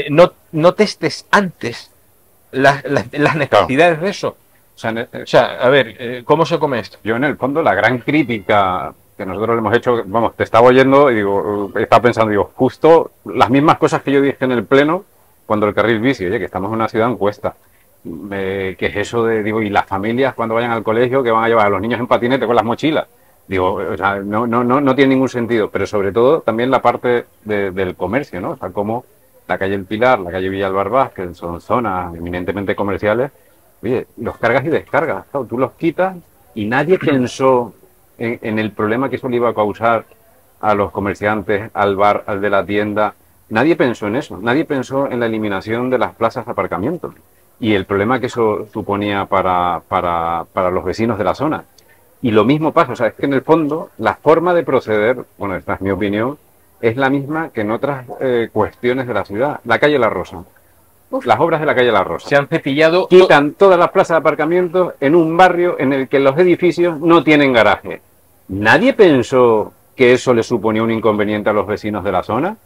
no testes antes las necesidades de eso. O sea, a ver, ¿cómo se come esto? Yo en el fondo la gran crítica que nosotros le hemos hecho, vamos, te estaba oyendo y digo, estaba pensando, digo, justo las mismas cosas que yo dije en el pleno cuando el carril bici, oye, que estamos en una ciudad en cuesta, que es eso de, digo, y las familias cuando vayan al colegio que van a llevar a los niños en patinete con las mochilas, digo, o sea, no tiene ningún sentido, pero sobre todo también la parte del comercio, ¿no? O sea, como la calle El Pilar, la calle Villalbarbás, que son zonas eminentemente comerciales, oye, los cargas y descargas, claro, tú los quitas y nadie pensó en el problema que eso le iba a causar a los comerciantes, al bar, al de la tienda. Nadie pensó en eso, nadie pensó en la eliminación de las plazas de aparcamiento y el problema que eso suponía para los vecinos de la zona. Y lo mismo pasa, o sea, es que en el fondo la forma de proceder, bueno, esta es mi opinión, es la misma que en otras cuestiones de la ciudad. La calle La Rosa. Las obras de la calle La Rosa. Se han cepillado. Quitan todas las plazas de aparcamiento en un barrio en el que los edificios no tienen garaje. Nadie pensó que eso le suponía un inconveniente a los vecinos de la zona.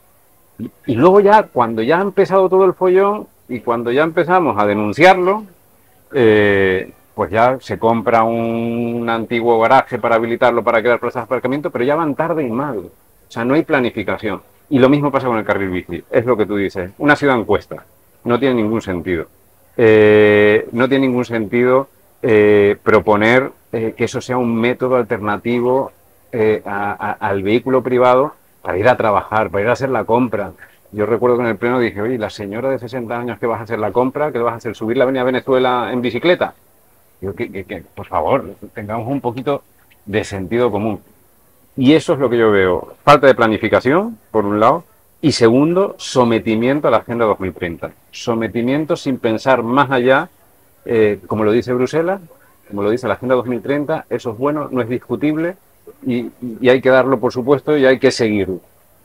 Y luego ya, cuando ya ha empezado todo el follón y cuando ya empezamos a denunciarlo, pues ya se compra un antiguo garaje para habilitarlo para crear plazas de aparcamiento, pero ya van tarde y mal. O sea, no hay planificación. Y lo mismo pasa con el carril bici. Es lo que tú dices. Una ciudad en cuesta. No tiene ningún sentido. No tiene ningún sentido proponer que eso sea un método alternativo al vehículo privado para ir a trabajar, para ir a hacer la compra. Yo recuerdo que en el pleno dije, oye, la señora de 60 años que vas a hacer la compra, ¿qué vas a hacer? ¿Subir la avenida Venezuela en bicicleta? Digo, que por favor, tengamos un poquito de sentido común. Y eso es lo que yo veo. Falta de planificación, por un lado, y segundo, sometimiento a la Agenda 2030. Sometimiento sin pensar más allá, como lo dice Bruselas, como lo dice la Agenda 2030, eso es bueno, no es discutible, y hay que darlo por supuesto y hay que seguirlo.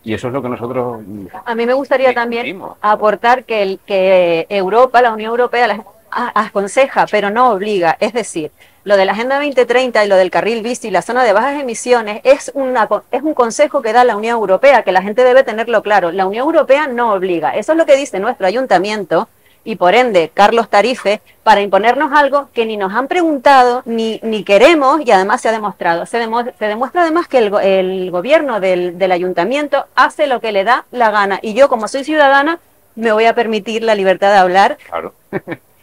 Y eso es lo que nosotros... A mí me gustaría también aportar que Europa, la Unión Europea, aconseja, pero no obliga. Es decir, lo de la Agenda 2030 y lo del carril bici y la zona de bajas emisiones es un consejo que da la Unión Europea, que la gente debe tenerlo claro. La Unión Europea no obliga. Eso es lo que dice nuestro ayuntamiento y por ende Carlos Tarife, para imponernos algo que ni nos han preguntado, ni queremos, y además se ha demostrado. Se demuestra además que el gobierno del ayuntamiento hace lo que le da la gana. Y yo, como soy ciudadana, me voy a permitir la libertad de hablar. Claro.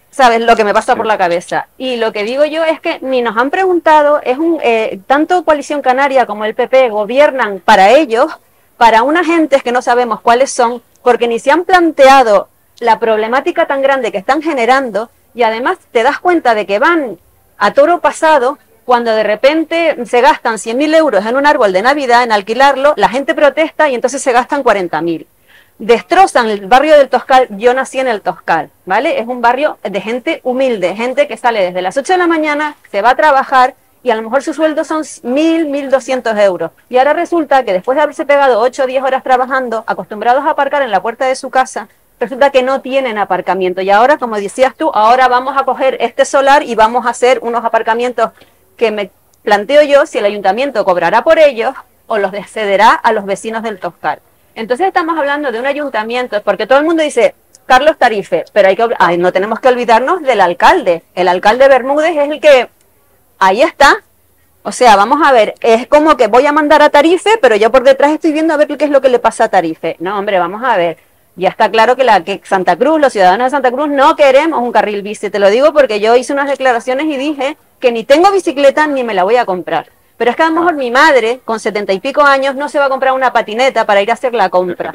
¿Sabes lo que me pasa por la cabeza? Y lo que digo yo es que ni nos han preguntado, tanto Coalición Canaria como el PP gobiernan para ellos, para unas gentes que no sabemos cuáles son, porque ni se han planteado la problemática tan grande que están generando, y además te das cuenta de que van a toro pasado cuando de repente se gastan 100.000 euros en un árbol de Navidad, en alquilarlo, la gente protesta y entonces se gastan 40.000. Destrozan el barrio del Toscal. Yo nací en el Toscal, ¿vale? Es un barrio de gente humilde, gente que sale desde las 8 de la mañana, se va a trabajar y a lo mejor su sueldo son 1.000, 1.200 euros. Y ahora resulta que después de haberse pegado 8 o 10 horas trabajando, acostumbrados a aparcar en la puerta de su casa, resulta que no tienen aparcamiento. Y ahora, como decías tú, ahora vamos a coger este solar y vamos a hacer unos aparcamientos que me planteo yo si el ayuntamiento cobrará por ellos o los cederá a los vecinos del Toscal. Entonces estamos hablando de un ayuntamiento, porque todo el mundo dice Carlos Tarife, pero no tenemos que olvidarnos del alcalde. El alcalde Bermúdez es el que ahí está. O sea, vamos a ver, es como que voy a mandar a Tarife, pero yo por detrás estoy viendo a ver qué es lo que le pasa a Tarife. No, hombre, vamos a ver. Ya está claro que Santa Cruz, los ciudadanos de Santa Cruz, no queremos un carril bici. Te lo digo porque yo hice unas declaraciones y dije que ni tengo bicicleta ni me la voy a comprar. Pero es que a lo mejor mi madre, con 70 y pico años, no se va a comprar una patineta para ir a hacer la compra.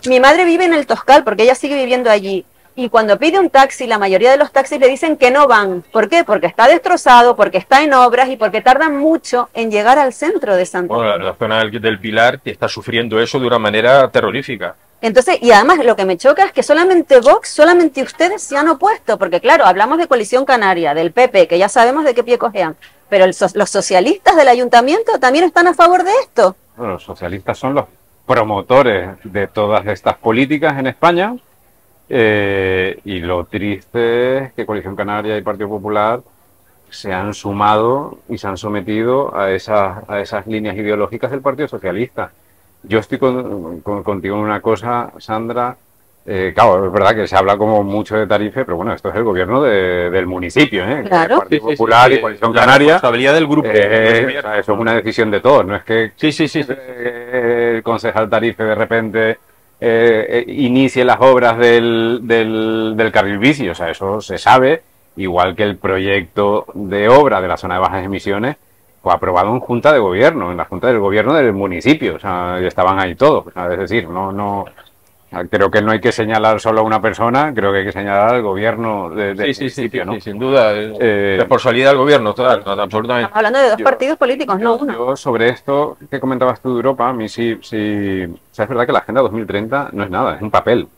Mi madre vive en el Toscal porque ella sigue viviendo allí. Y cuando pide un taxi, la mayoría de los taxis le dicen que no van. ¿Por qué? Porque está destrozado, porque está en obras y porque tardan mucho en llegar al centro de Santa Cruz. Bueno, la zona del Pilar está sufriendo eso de una manera terrorífica. Entonces, y además lo que me choca es que solamente Vox, solamente ustedes se han opuesto, porque claro, hablamos de Coalición Canaria, del PP, que ya sabemos de qué pie cojean, pero los socialistas del ayuntamiento también están a favor de esto. Bueno, los socialistas son los promotores de todas estas políticas en España, y lo triste es que Coalición Canaria y Partido Popular se han sumado y se han sometido a esas líneas ideológicas del Partido Socialista. Yo estoy contigo en una cosa, Sandra. Claro, es verdad que se habla como mucho de Tarife, pero bueno, esto es el gobierno del municipio, ¿eh? Claro. El Partido Popular y Coalición Canaria. La responsabilidad del grupo. O sea, eso es una decisión de todos, no es que Sí. el concejal Tarife de repente inicie las obras del carril bici. O sea, eso se sabe, igual que el proyecto de obra de la zona de bajas emisiones fue aprobado en Junta de Gobierno, en la Junta del Gobierno del municipio, o sea, estaban ahí todos. O sea, es decir, creo que no hay que señalar solo a una persona, creo que hay que señalar al gobierno del municipio, ¿no? Sí, sin duda. Responsabilidad del gobierno, total, absolutamente. Estamos hablando de dos partidos políticos, no uno. Yo, sobre esto que comentabas tú de Europa, a mí sí, o sea, es verdad que la Agenda 2030 no es nada, es un papel.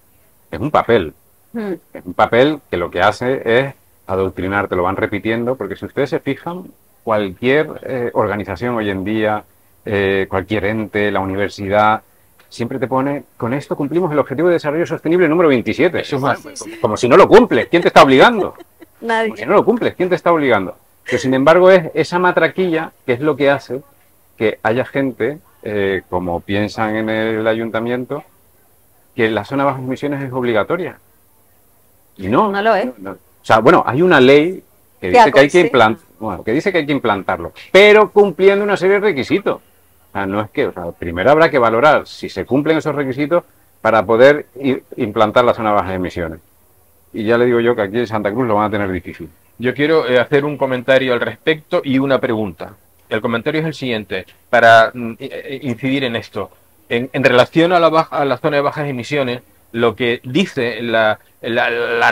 Es un papel. Es un papel que lo que hace es adoctrinar, te lo van repitiendo, porque si ustedes se fijan, cualquier organización hoy en día, cualquier ente, la universidad, siempre te pone, con esto cumplimos el Objetivo de Desarrollo Sostenible número 27. Eso es más, como si no lo cumples, ¿quién te está obligando? Nadie. Como si no lo cumples, ¿quién te está obligando? Pero sin embargo es esa matraquilla que es lo que hace que haya gente, como piensan en el ayuntamiento, que la zona bajas emisiones es obligatoria. Y no lo es. O sea, bueno, hay una ley que dice que hay que implantarlo, pero cumpliendo una serie de requisitos. O sea, no es que, primero habrá que valorar si se cumplen esos requisitos para poder implantar la zona baja de emisiones. Y ya le digo yo que aquí en Santa Cruz lo van a tener difícil. Yo quiero hacer un comentario al respecto y una pregunta. El comentario es el siguiente, para incidir en esto. En relación a la zona de bajas emisiones, lo que dice la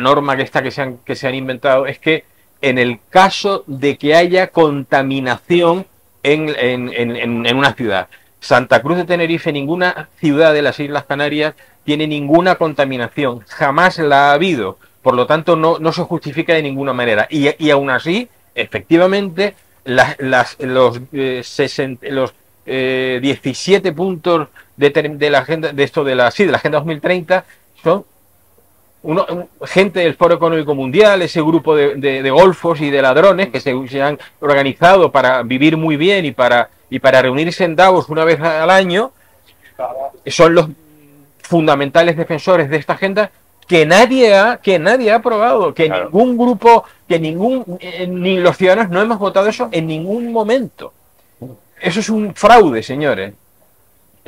norma que se han inventado es que en el caso de que haya contaminación en una ciudad, Santa Cruz de Tenerife, ninguna ciudad de las Islas Canarias tiene ninguna contaminación, jamás la ha habido, por lo tanto no se justifica de ninguna manera. Y aún así, efectivamente, los 17 puntos de la agenda de la Agenda 2030 son gente del Foro Económico Mundial, ese grupo de golfos y de ladrones que se han organizado para vivir muy bien y para reunirse en Davos una vez al año, son los fundamentales defensores de esta agenda que nadie ha aprobado, que claro. Ningún grupo, ni los ciudadanos no hemos votado eso en ningún momento. Eso es un fraude, señores,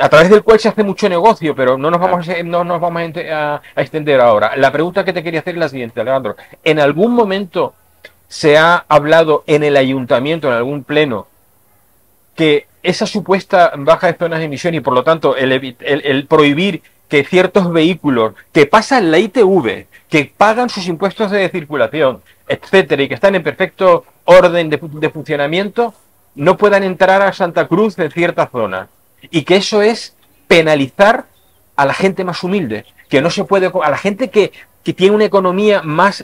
a través del cual se hace mucho negocio, pero no nos vamos a extender ahora. La pregunta que te quería hacer es la siguiente, Alejandro. ¿En algún momento se ha hablado en el ayuntamiento, en algún pleno, que esa supuesta baja de zonas de emisión y por lo tanto el prohibir que ciertos vehículos que pasan la ITV, que pagan sus impuestos de circulación, etcétera, y que están en perfecto orden de funcionamiento, no puedan entrar a Santa Cruz en ciertas zonas? Y que eso es penalizar a la gente más humilde, que no se puede, a la gente que tiene una economía más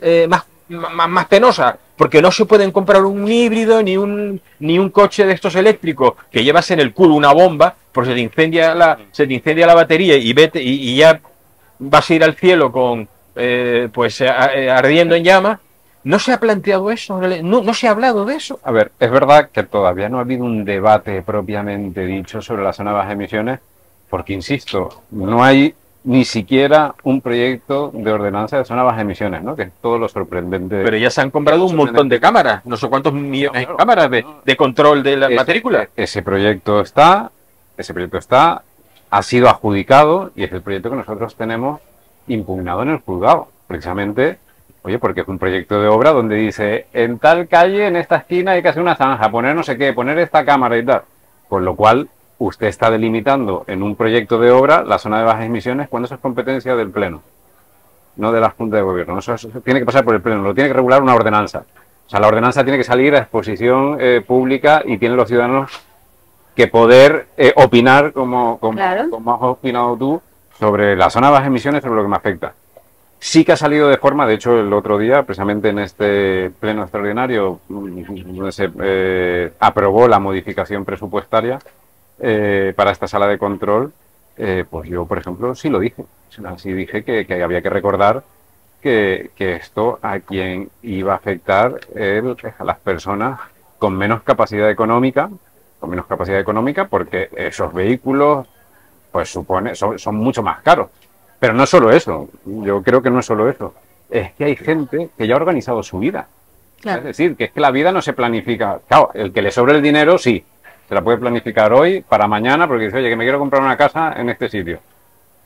penosa, porque no se pueden comprar un híbrido ni un coche de estos eléctricos que llevas en el culo una bomba, porque se te incendia la batería y ya vas a ir al cielo con ardiendo en llamas. ¿No se ha planteado eso? ¿No se ha hablado de eso? A ver, es verdad que todavía no ha habido un debate propiamente dicho sobre la zona de bajas emisiones, porque, insisto, no hay ni siquiera un proyecto de ordenanza de zona de bajas emisiones, ¿no? Que es todo lo sorprendente. Pero ya se han comprado un montón de cámaras, no sé cuántos millones de cámaras de control de la matrícula. Ese proyecto está, ha sido adjudicado y es el proyecto que nosotros tenemos impugnado en el juzgado, precisamente, oye, porque es un proyecto de obra donde dice, en tal calle, en esta esquina hay que hacer una zanja, poner no sé qué, poner esta cámara y tal. Con lo cual, usted está delimitando en un proyecto de obra la zona de bajas emisiones cuando eso es competencia del Pleno, no de la Junta de Gobierno. Eso tiene que pasar por el Pleno, lo tiene que regular una ordenanza. O sea, la ordenanza tiene que salir a exposición pública y tienen los ciudadanos que poder opinar, Claro. como has opinado tú, sobre la zona de bajas emisiones, sobre lo que me afecta. Sí que ha salido de forma, de hecho el otro día, precisamente en este pleno extraordinario, donde se aprobó la modificación presupuestaria para esta sala de control, pues yo, por ejemplo, sí lo dije. Sí dije que había que recordar que esto a quien iba a afectar a las personas con menos capacidad económica, porque esos vehículos pues son mucho más caros. Pero no solo eso, yo creo que no es solo eso, es que hay gente que ya ha organizado su vida. Claro. Es decir, que es que la vida no se planifica. Claro, el que le sobre el dinero, sí, se la puede planificar hoy para mañana, porque dice, oye, que me quiero comprar una casa en este sitio.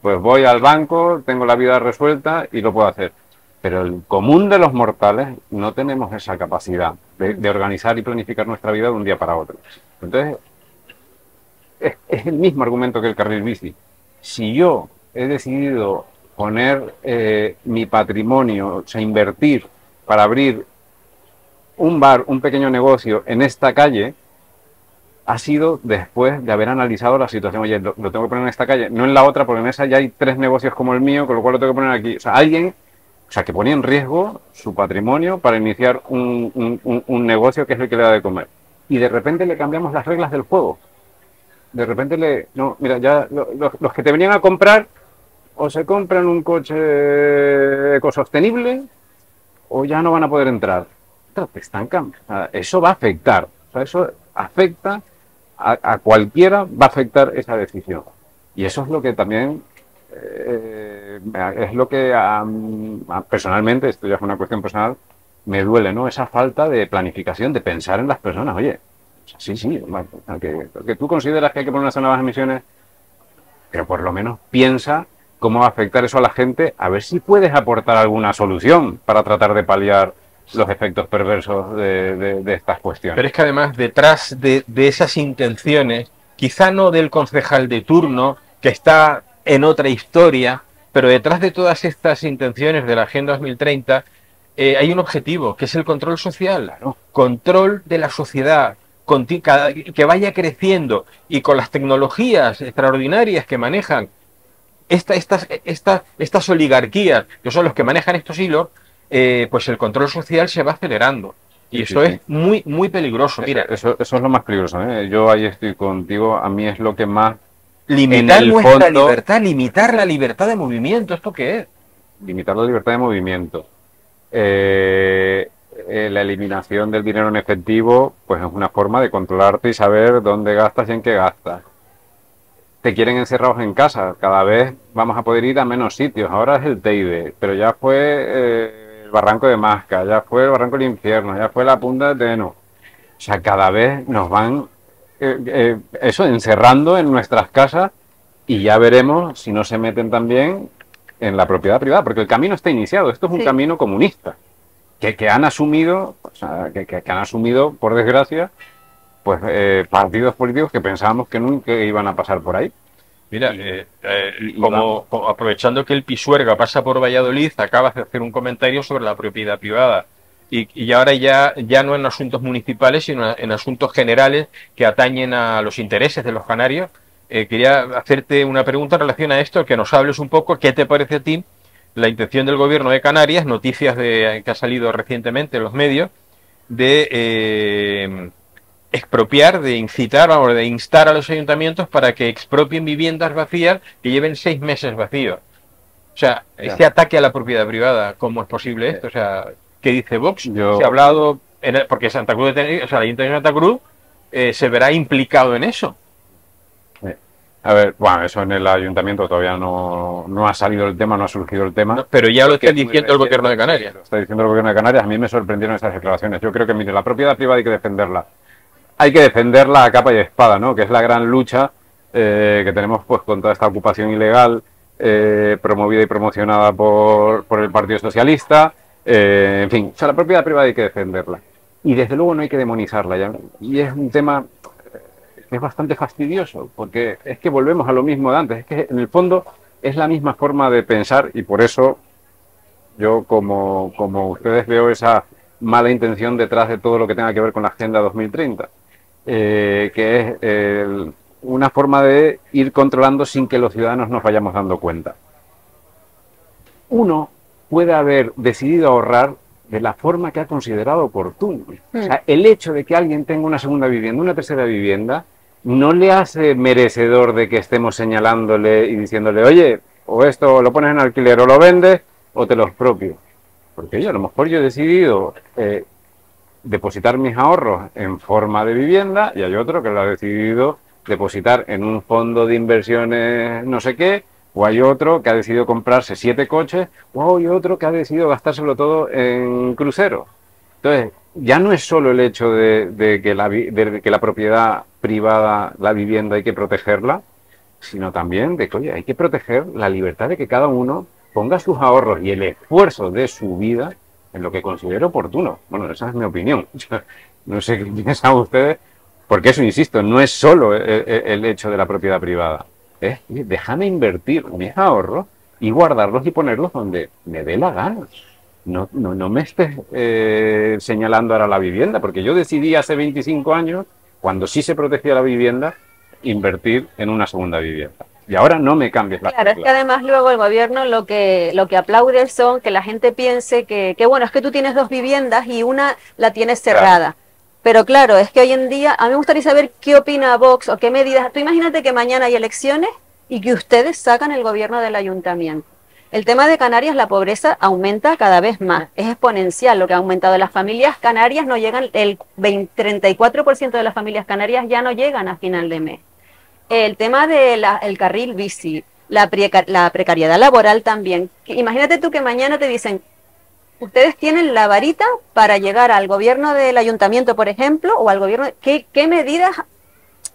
Pues voy al banco, tengo la vida resuelta y lo puedo hacer. Pero el común de los mortales no tenemos esa capacidad de organizar y planificar nuestra vida de un día para otro. Entonces, es el mismo argumento que el carril bici. Si yo he decidido poner mi patrimonio, o sea, invertir para abrir un bar, un pequeño negocio en esta calle, ha sido después de haber analizado la situación. Oye, lo tengo que poner en esta calle, no en la otra, porque en esa ya hay 3 negocios como el mío, con lo cual lo tengo que poner aquí. O sea, alguien, que ponía en riesgo su patrimonio para iniciar un negocio que es el que le da de comer. Y de repente le cambiamos las reglas del juego. De repente no, mira, ya los que te venían a comprar o se compran un coche ecosostenible o ya no van a poder entrar. Te están cambiando. O sea, eso va a afectar. O sea, eso afecta a cualquiera, va a afectar esa decisión. Y eso es lo que también es lo que personalmente, esto ya es una cuestión personal, me duele, ¿no? Esa falta de planificación, de pensar en las personas. Oye, sí, que tú consideras que hay que poner una zona de bajas emisiones, pero por lo menos piensa cómo va a afectar eso a la gente, a ver si puedes aportar alguna solución para tratar de paliar los efectos perversos de estas cuestiones. Pero es que además detrás de esas intenciones, quizá no del concejal de turno, que está en otra historia, pero detrás de todas estas intenciones de la Agenda 2030 hay un objetivo, que es el control social, Claro. Control de la sociedad, que vaya creciendo, y con las tecnologías extraordinarias que manejan estas oligarquías, que son los que manejan estos hilos, pues el control social se va acelerando. Y eso es muy, muy peligroso. Mira, Eso es lo más peligroso, ¿eh? Yo ahí estoy contigo, a mí es lo que más... limitar nuestra libertad, limitar la libertad de movimiento, ¿esto qué es? Limitar la libertad de movimiento. La eliminación del dinero en efectivo, pues es una forma de controlarte y saber dónde gastas y en qué gastas. Te quieren encerrados en casa, cada vez vamos a poder ir a menos sitios. Ahora es el Teide, pero ya fue el Barranco de Masca, ya fue el Barranco del Infierno, ya fue la Punta de Teno. O sea, cada vez nos van encerrando en nuestras casas, y ya veremos si no se meten también en la propiedad privada, porque el camino está iniciado. Esto es un camino comunista que han asumido, o sea, que han asumido, por desgracia, pues partidos políticos que pensábamos que nunca iban a pasar por ahí. Mira, como aprovechando que el Pisuerga pasa por Valladolid, acabas de hacer un comentario sobre la propiedad privada. Y ahora ya no en asuntos municipales, sino en asuntos generales que atañen a los intereses de los canarios. Quería hacerte una pregunta en relación a esto, que nos hables un poco qué te parece a ti la intención del gobierno de Canarias, noticias que ha salido recientemente en los medios, de expropiar, de incitar, de instar a los ayuntamientos para que expropien viviendas vacías que lleven 6 meses vacíos. O sea, este ataque a la propiedad privada, ¿cómo es posible esto? O sea, ¿qué dice Vox? Se ha hablado, porque Santa Cruz de Tenerife, o sea, el Ayuntamiento de Santa Cruz se verá implicado en eso. A ver, bueno, eso en el ayuntamiento todavía no ha salido el tema, no ha surgido el tema. No, pero ya lo está diciendo el gobierno de Canarias. Lo está diciendo el gobierno de Canarias. A mí me sorprendieron esas declaraciones. Yo creo que, mire, la propiedad privada hay que defenderla. Hay que defenderla a capa y espada, ¿no? Que es la gran lucha que tenemos pues con toda esta ocupación ilegal, promovida y promocionada por el Partido Socialista. En fin, o sea, la propiedad privada hay que defenderla. Y desde luego no hay que demonizarla. ¿Ya? Y es un tema que es bastante fastidioso, porque es que volvemos a lo mismo de antes. Es que en el fondo es la misma forma de pensar y por eso yo, como ustedes, veo esa mala intención detrás de todo lo que tenga que ver con la Agenda 2030, que es una forma de ir controlando sin que los ciudadanos nos vayamos dando cuenta. Uno puede haber decidido ahorrar de la forma que ha considerado oportuno. O sea, el hecho de que alguien tenga una segunda vivienda, una tercera vivienda, no le hace merecedor de que estemos señalándole y diciéndole, oye, o esto lo pones en alquiler o lo vendes o te lo expropio. Porque yo, a lo mejor yo he decidido depositar mis ahorros en forma de vivienda y hay otro que lo ha decidido depositar en un fondo de inversiones no sé qué, o hay otro que ha decidido comprarse 7 coches, o hay otro que ha decidido gastárselo todo en cruceros. Entonces, ya no es solo el hecho de que la propiedad privada, la vivienda, hay que protegerla, sino también de que, oye, hay que proteger la libertad de que cada uno ponga sus ahorros y el esfuerzo de su vida en lo que considere oportuno. Bueno, esa es mi opinión. No sé qué piensan ustedes, porque eso, insisto, no es solo el hecho de la propiedad privada. Es, déjame invertir mis ahorros y guardarlos y ponerlos donde me dé la gana. No me estés señalando ahora la vivienda, porque yo decidí hace 25 años, cuando sí se protegía la vivienda, invertir en una segunda vivienda. Y ahora no me cambies la Claro, es que además luego el gobierno lo que aplaude son que la gente piense que bueno, es que tú tienes 2 viviendas y una la tienes cerrada. Claro. Pero claro, es que hoy en día, a mí me gustaría saber qué opina Vox o qué medidas. Tú imagínate que mañana hay elecciones y que ustedes sacan el gobierno del ayuntamiento. El tema de Canarias, la pobreza aumenta cada vez más, es exponencial lo que ha aumentado. Las familias canarias no llegan, el 34% de las familias canarias ya no llegan a final de mes. El tema del carril bici, la precariedad laboral también. Imagínate tú que mañana te dicen, ustedes tienen la varita para llegar al gobierno del ayuntamiento, por ejemplo, o al gobierno. ¿Qué medidas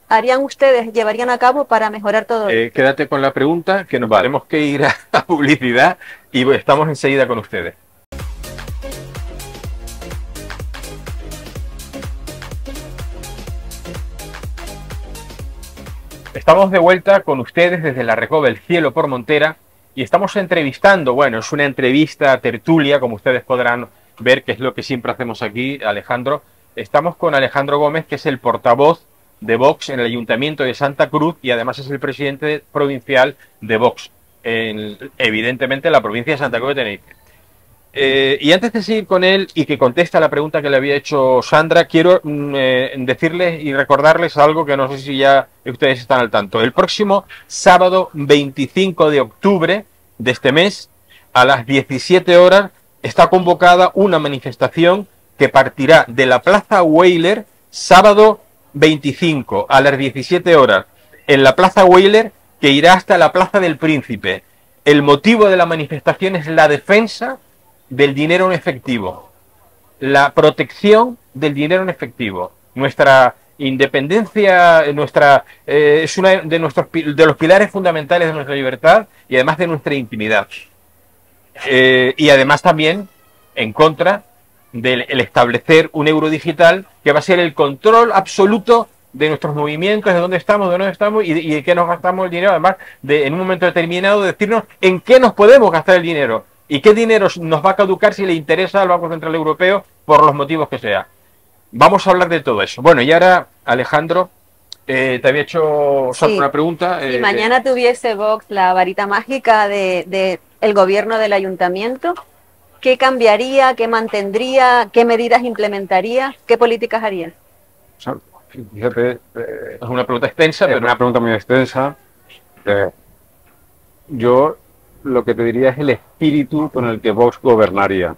harían ustedes, llevarían a cabo para mejorar todo esto? Quédate con la pregunta, que nos tenemos que ir a publicidad y estamos enseguida con ustedes. Estamos de vuelta con ustedes desde la Recoba del Cielo por Montera y estamos entrevistando, bueno, es una entrevista tertulia, como ustedes podrán ver, que es lo que siempre hacemos aquí, Alejandro. Estamos con Alejandro Gómez, que es el portavoz de Vox en el Ayuntamiento de Santa Cruz y además es el presidente provincial de Vox, evidentemente en la provincia de Santa Cruz de Tenerife. Y antes de seguir con él y que conteste a la pregunta que le había hecho Sandra, quiero decirles y recordarles algo que no sé si ya ustedes están al tanto. El próximo sábado 25 de octubre de este mes, a las 17 horas, está convocada una manifestación que partirá de la Plaza Weyler, sábado 25 a las 17 horas, en la Plaza Weyler, que irá hasta la Plaza del Príncipe. El motivo de la manifestación es la defensa del dinero en efectivo, la protección del dinero en efectivo. Nuestra independencia, es uno de los pilares fundamentales de nuestra libertad y además de nuestra intimidad. Y además también en contra del establecer un euro digital que va a ser el control absoluto de nuestros movimientos, de dónde estamos y de qué nos gastamos el dinero, además de en un momento determinado decirnos en qué nos podemos gastar el dinero. ¿Y qué dinero nos va a caducar si le interesa al Banco Central Europeo por los motivos que sea? Vamos a hablar de todo eso. Bueno, y ahora, Alejandro, te había hecho una pregunta. Si mañana tuviese Vox la varita mágica de el gobierno del ayuntamiento, ¿qué cambiaría, qué mantendría, qué medidas implementaría, qué políticas haría? Fíjate, es una pregunta extensa, pero una pregunta muy extensa. Yo lo que te diría es el espíritu con el que Vox gobernaría,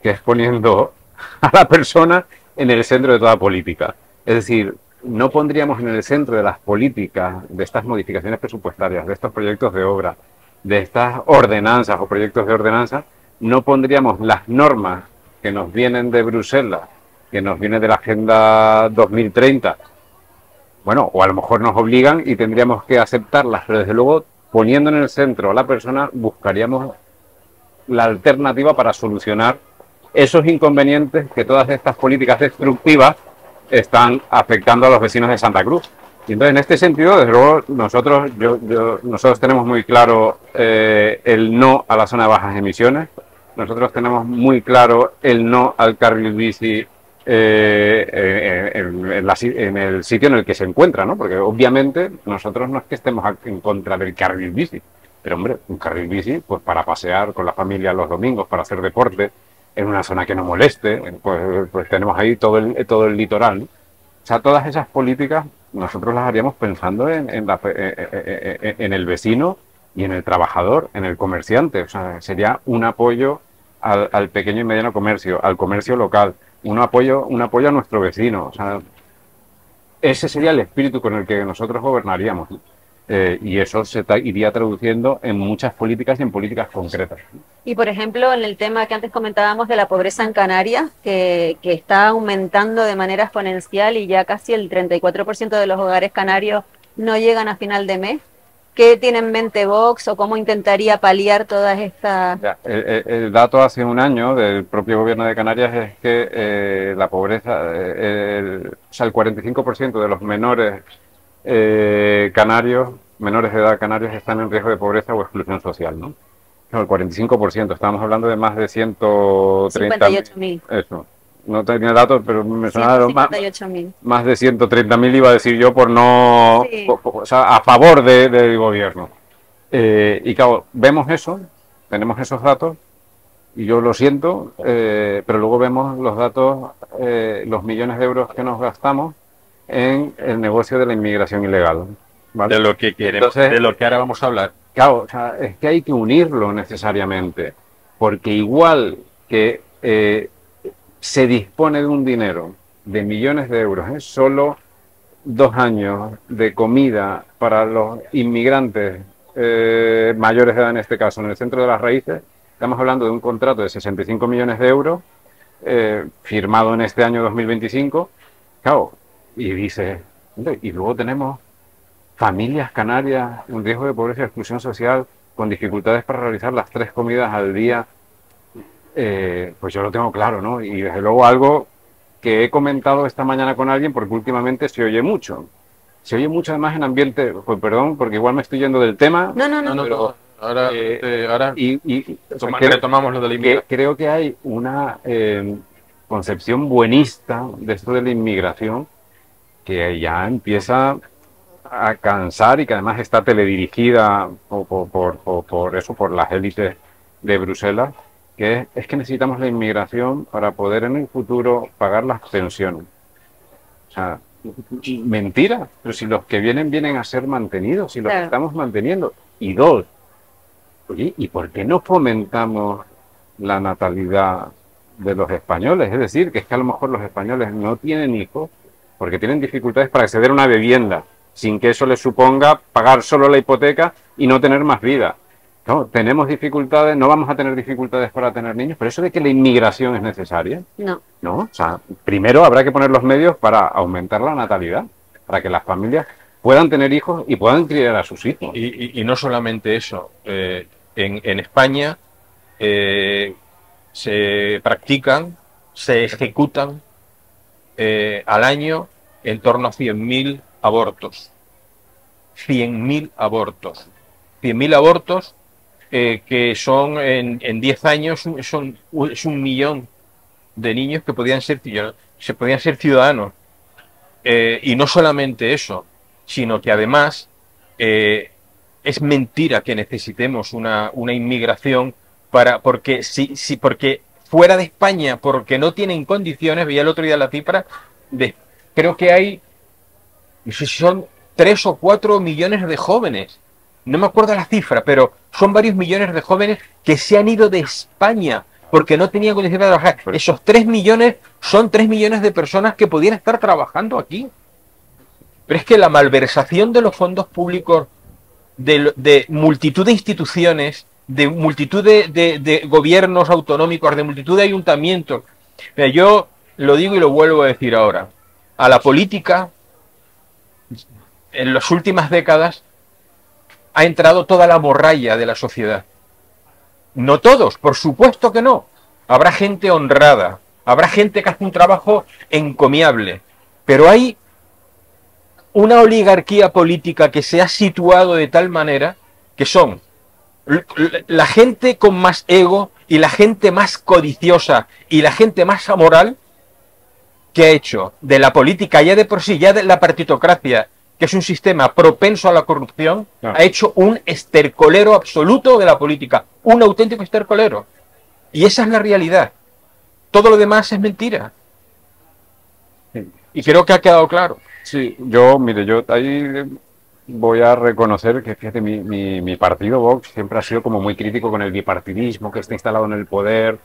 que es poniendo a la persona en el centro de toda política. Es decir, no pondríamos en el centro de las políticas, de estas modificaciones presupuestarias, de estos proyectos de obra, de estas ordenanzas o proyectos de ordenanza, no pondríamos las normas que nos vienen de Bruselas, que nos vienen de la Agenda 2030. Bueno, o a lo mejor nos obligan y tendríamos que aceptarlas, pero desde luego poniendo en el centro a la persona, buscaríamos la alternativa para solucionar esos inconvenientes que todas estas políticas destructivas están afectando a los vecinos de Santa Cruz. Y entonces, en este sentido, desde luego, nosotros tenemos muy claro el no a la zona de bajas emisiones. Nosotros tenemos muy claro el no al carril bici en el sitio en el que se encuentra, ¿no? Porque obviamente nosotros no es que estemos en contra del carril bici, pero hombre, un carril bici, pues para pasear con la familia los domingos, para hacer deporte, en una zona que no moleste, pues tenemos ahí todo el litoral, ¿no? O sea, todas esas políticas nosotros las haríamos pensando en el vecino y en el trabajador, en el comerciante. O sea, sería un apoyo al pequeño y mediano comercio, al comercio local, un apoyo a nuestro vecino. O sea, ese sería el espíritu con el que nosotros gobernaríamos. Y eso se iría traduciendo en muchas políticas y en políticas concretas. Y por ejemplo, en el tema que antes comentábamos de la pobreza en Canarias, que está aumentando de manera exponencial y ya casi el 34% de los hogares canarios no llegan a final de mes. ¿Qué tiene en mente Vox o cómo intentaría paliar todas estas...? El dato hace un año del propio gobierno de Canarias es que la pobreza, o sea, el 45% de los menores canarios, menores de edad canarios, están en riesgo de pobreza o exclusión social, ¿no? No, el 45%, estábamos hablando de más de 130.000. Eso, no tenía datos, pero me sonaron más de 130.000, iba a decir yo, por no, sí. O sea, a favor del gobierno. Y claro, vemos eso, tenemos esos datos, y yo lo siento, pero luego vemos los datos, los millones de euros que nos gastamos en el negocio de la inmigración ilegal, ¿vale? De lo que queremos, entonces, de lo que ahora vamos a hablar. Claro, o sea, es que hay que unirlo necesariamente, porque igual que se dispone de un dinero de millones de euros, solo 2 años de comida para los inmigrantes mayores de edad, en este caso, en el centro de las raíces, estamos hablando de un contrato de 65 millones de euros, firmado en este año 2025, claro, y dice, y luego tenemos familias canarias en riesgo de pobreza y exclusión social, con dificultades para realizar las 3 comidas al día, pues yo lo tengo claro, ¿no? Y desde luego algo que he comentado esta mañana con alguien, porque últimamente se oye mucho. Se oye mucho además en ambiente, pues perdón, porque igual me estoy yendo del tema. No, pero, ahora retomamos lo de la inmigración. Creo que hay una concepción buenista de esto de la inmigración que ya empieza a cansar y que además está teledirigida por las élites de Bruselas, que es que necesitamos la inmigración para poder en el futuro pagar las pensiones. O sea, mentira, pero si los que vienen a ser mantenidos, si los que estamos manteniendo. Y 2, oye, ¿y por qué no fomentamos la natalidad de los españoles? Es decir, que es que a lo mejor los españoles no tienen hijos porque tienen dificultades para acceder a una vivienda, sin que eso les suponga pagar solo la hipoteca y no tener más vida. No, tenemos dificultades, no vamos a tener dificultades para tener niños, pero eso de que la inmigración es necesaria. No. No, o sea, primero habrá que poner los medios para aumentar la natalidad, para que las familias puedan tener hijos y puedan criar a sus hijos. Y no solamente eso, en España se practican, se ejecutan al año en torno a 100.000 abortos. 100.000 abortos. 100.000 abortos que son en 10 años es 1.000.000 de niños que podían ser ciudadanos. Y no solamente eso, sino que además es mentira que necesitemos una inmigración porque fuera de España, porque no tienen condiciones. Veía el otro día la cifra creo que hay, no sé si son 3 o 4 millones de jóvenes, no me acuerdo la cifra, pero son varios millones de jóvenes que se han ido de España porque no tenían condiciones de trabajar. Esos 3 millones son 3 millones de personas que podían estar trabajando aquí. Pero es que la malversación de los fondos públicos, de multitud de instituciones, de multitud de gobiernos autonómicos, de multitud de ayuntamientos. Mira, yo lo digo y lo vuelvo a decir ahora. A la política, en las últimas décadas, ha entrado toda la morralla de la sociedad. No todos, por supuesto que no. Habrá gente honrada, habrá gente que hace un trabajo encomiable, pero hay una oligarquía política que se ha situado de tal manera que son la gente con más ego y la gente más codiciosa y la gente más amoral, que ha hecho de la política ya de por sí, ya de la partitocracia, que es un sistema propenso a la corrupción, Claro. ha hecho un estercolero absoluto de la política, un auténtico estercolero. Y esa es la realidad. Todo lo demás es mentira. Y creo que ha quedado claro. Sí, mire, yo ahí voy a reconocer que, fíjate, mi partido, Vox, siempre ha sido como muy crítico con el bipartidismo que está instalado en el poder.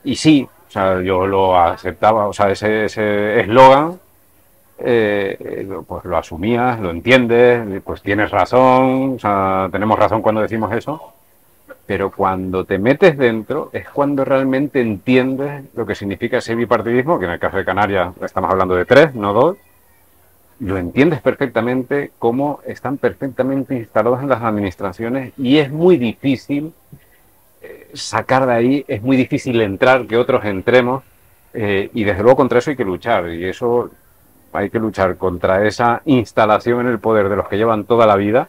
Y sí, o sea, yo lo aceptaba, o sea, ese eslogan, pues lo asumías, lo entiendes, pues tienes razón, o sea, tenemos razón cuando decimos eso. Pero cuando te metes dentro es cuando realmente entiendes lo que significa ese bipartidismo, que en el caso de Canarias estamos hablando de 3, no 2. Lo entiendes perfectamente, cómo están perfectamente instalados en las administraciones y es muy difícil sacar de ahí, es muy difícil entrar, que otros entremos y desde luego contra eso hay que luchar y eso hay que luchar contra esa instalación en el poder de los que llevan toda la vida.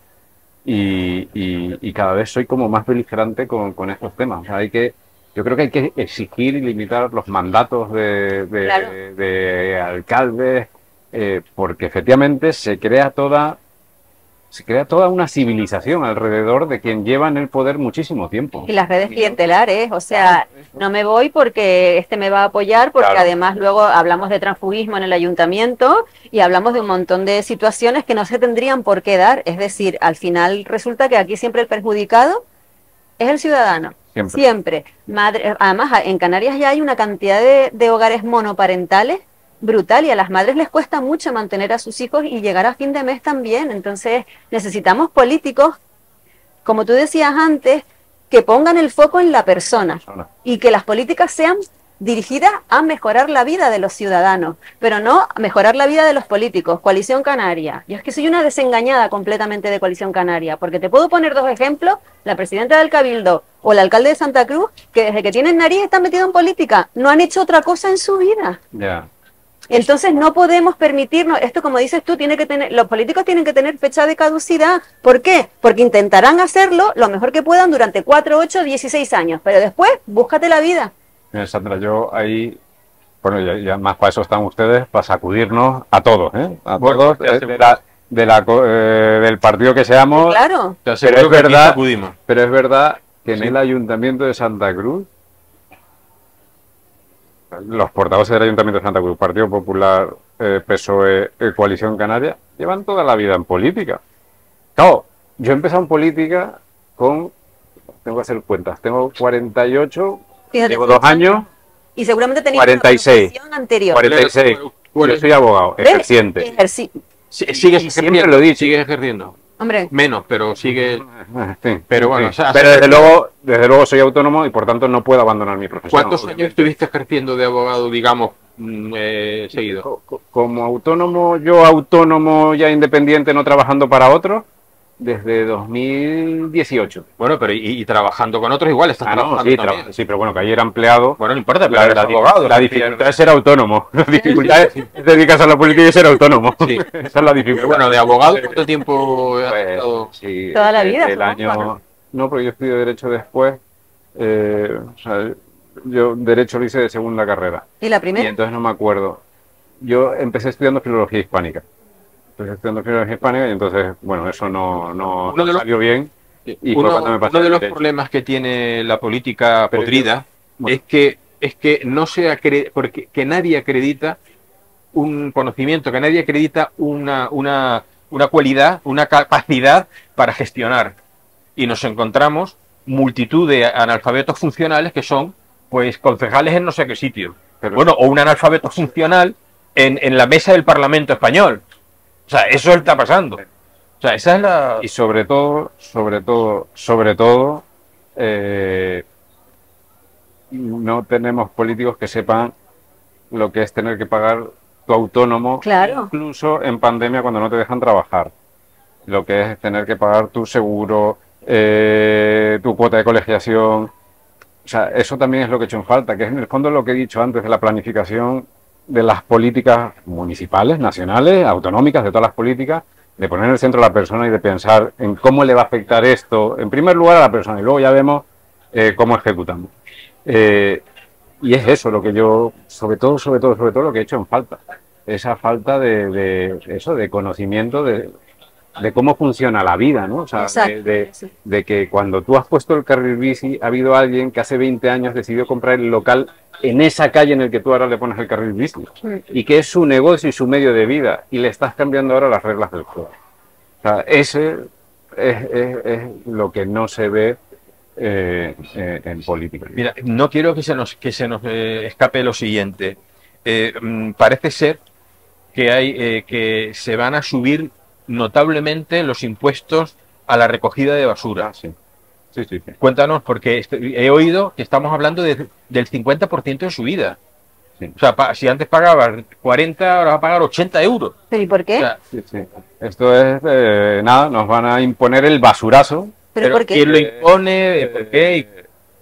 Y cada vez soy como más beligerante con estos temas. O sea, yo creo que hay que exigir y limitar los mandatos Claro. de alcaldes, porque efectivamente se crea toda una civilización alrededor de quien lleva en el poder muchísimo tiempo. Y las redes clientelares, o sea, no me voy porque este me va a apoyar, porque Claro. además luego hablamos de transfugismo en el ayuntamiento y hablamos de un montón de situaciones que no se tendrían por qué dar. Es decir, al final resulta que aquí siempre el perjudicado es el ciudadano. Siempre. Siempre. Además, en Canarias ya hay una cantidad de hogares monoparentales brutal y a las madres les cuesta mucho mantener a sus hijos y llegar a fin de mes también. Entonces necesitamos políticos, como tú decías antes, que pongan el foco en la persona y que las políticas sean dirigidas a mejorar la vida de los ciudadanos, pero no a mejorar la vida de los políticos. Coalición Canaria. Yo es que soy una desengañada completamente de Coalición Canaria, porque te puedo poner 2 ejemplos, la presidenta del Cabildo o el alcalde de Santa Cruz, que desde que tienen nariz están metidos en política, no han hecho otra cosa en su vida. Ya. Entonces no podemos permitirnos, esto como dices tú, los políticos tienen que tener fecha de caducidad. ¿Por qué? Porque intentarán hacerlo lo mejor que puedan durante 4, 8, 16 años, pero después búscate la vida. Mira, Sandra, yo ahí, bueno, ya más para eso están ustedes, para sacudirnos a todos, ¿eh? A Bueno, todos, te del partido que seamos. Claro. Te Pero aseguro es que aquí verdad, sacudimos. pero es verdad que en Sí. el Ayuntamiento de Santa Cruz, los portavoces del Ayuntamiento de Santa Cruz, Partido Popular, PSOE, Coalición Canaria, llevan toda la vida en política. Claro, yo he empezado en política tengo que hacer cuentas, tengo 48, Fíjate, llevo 2 años, y seguramente tenías 46. una profesión anterior. 46. Bueno, Yo soy abogado, ¿Ves? ejerciente. Sigues Y siempre lo he dicho. sigues ejerciendo. Hombre, Menos, pero sigue. Sí, Pero bueno, sí. o sea, Pero desde luego soy autónomo y por tanto no puedo abandonar mi profesión. ¿Cuántos años estuviste ejerciendo de abogado, digamos, seguido? Como autónomo, yo autónomo ya independiente, no trabajando para otros, desde 2018. Bueno, pero y trabajando con otros igual, estás No, trabajando sí, también. sí, pero bueno, que ahí era empleado. Bueno, no importa, pero La, eres la- abogado. la dificultad es ser autónomo. La dificultad es dedicarse a la política y ser autónomo. Sí. Esa es la dificultad. Pero bueno, de abogado, ¿cuánto tiempo has Pues, estado? sí, Toda la vida, El supongo, año. ¿no? No, porque yo estudié Derecho después. O sea, yo Derecho lo hice de segunda carrera. ¿y la Y primera? entonces no me acuerdo. Yo empecé estudiando Filología Hispánica. Empecé estudiando Filología Hispánica y entonces, bueno, eso no Uno de los- salió bien. Y fue cuando me pasé Uno de al los derecho. problemas que tiene la política Pero podrida bueno. es que no se porque que nadie acredita un conocimiento, que nadie acredita una cualidad, una capacidad para gestionar. Y nos encontramos multitud de analfabetos funcionales que son, pues, concejales en no sé qué sitio. Pero- Bueno, o un analfabeto funcional en la mesa del Parlamento español. O sea, eso está pasando. O sea, esa es la... Y sobre todo, no tenemos políticos que sepan lo que es tener que pagar tu autónomo, Claro. incluso en pandemia cuando no te dejan trabajar. lo que es tener que pagar tu seguro, tu cuota de colegiación. O sea, eso también es lo que he hecho en falta, que es en el fondo lo que he dicho antes de la planificación de las políticas municipales, nacionales, autonómicas, de todas las políticas, de poner en el centro a la persona y de pensar en cómo le va a afectar esto, en primer lugar a la persona, y luego ya vemos cómo ejecutamos. Y es eso lo que yo, sobre todo lo que he hecho en falta. Esa falta de conocimiento de cómo funciona la vida, ¿no? O sea, Exacto. de que cuando tú has puesto el carril bici, ha habido alguien que hace 20 años decidió comprar el local en esa calle en el que tú ahora le pones el carril bici. Y que es su negocio y su medio de vida. Y le estás cambiando ahora las reglas del juego. O sea, ese es lo que no se ve en política. Mira, no quiero que se nos escape lo siguiente. Parece ser que que se van a subir notablemente los impuestos a la recogida de basura. Ah, sí. Sí, sí, sí. Cuéntanos, porque he oído que estamos hablando del 50% de subida. Sí. O sea, si antes pagabas 40, ahora vas a pagar 80 euros. ¿Pero y por qué? O sea, Sí, sí. Esto es, nada, nos van a imponer el basurazo. ¿Pero por qué? ¿quién lo impone? ¿Por qué?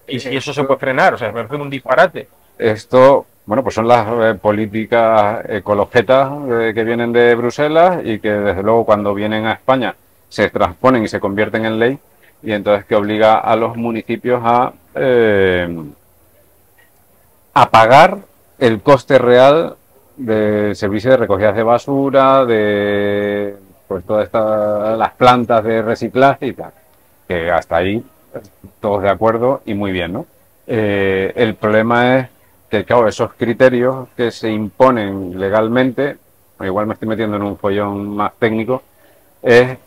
Y si eso se puede frenar, o sea, me parece un disparate. Esto, bueno, pues son las políticas ecologetas que vienen de Bruselas y que desde luego cuando vienen a España se transponen y se convierten en ley y entonces que obliga a los municipios a pagar el coste real del servicio de recogida de basura, de pues todas las plantas de reciclaje y tal. Que hasta ahí todos de acuerdo y muy bien, ¿no? El problema es que, claro, esos criterios que se imponen legalmente, igual me estoy metiendo en un follón más técnico, es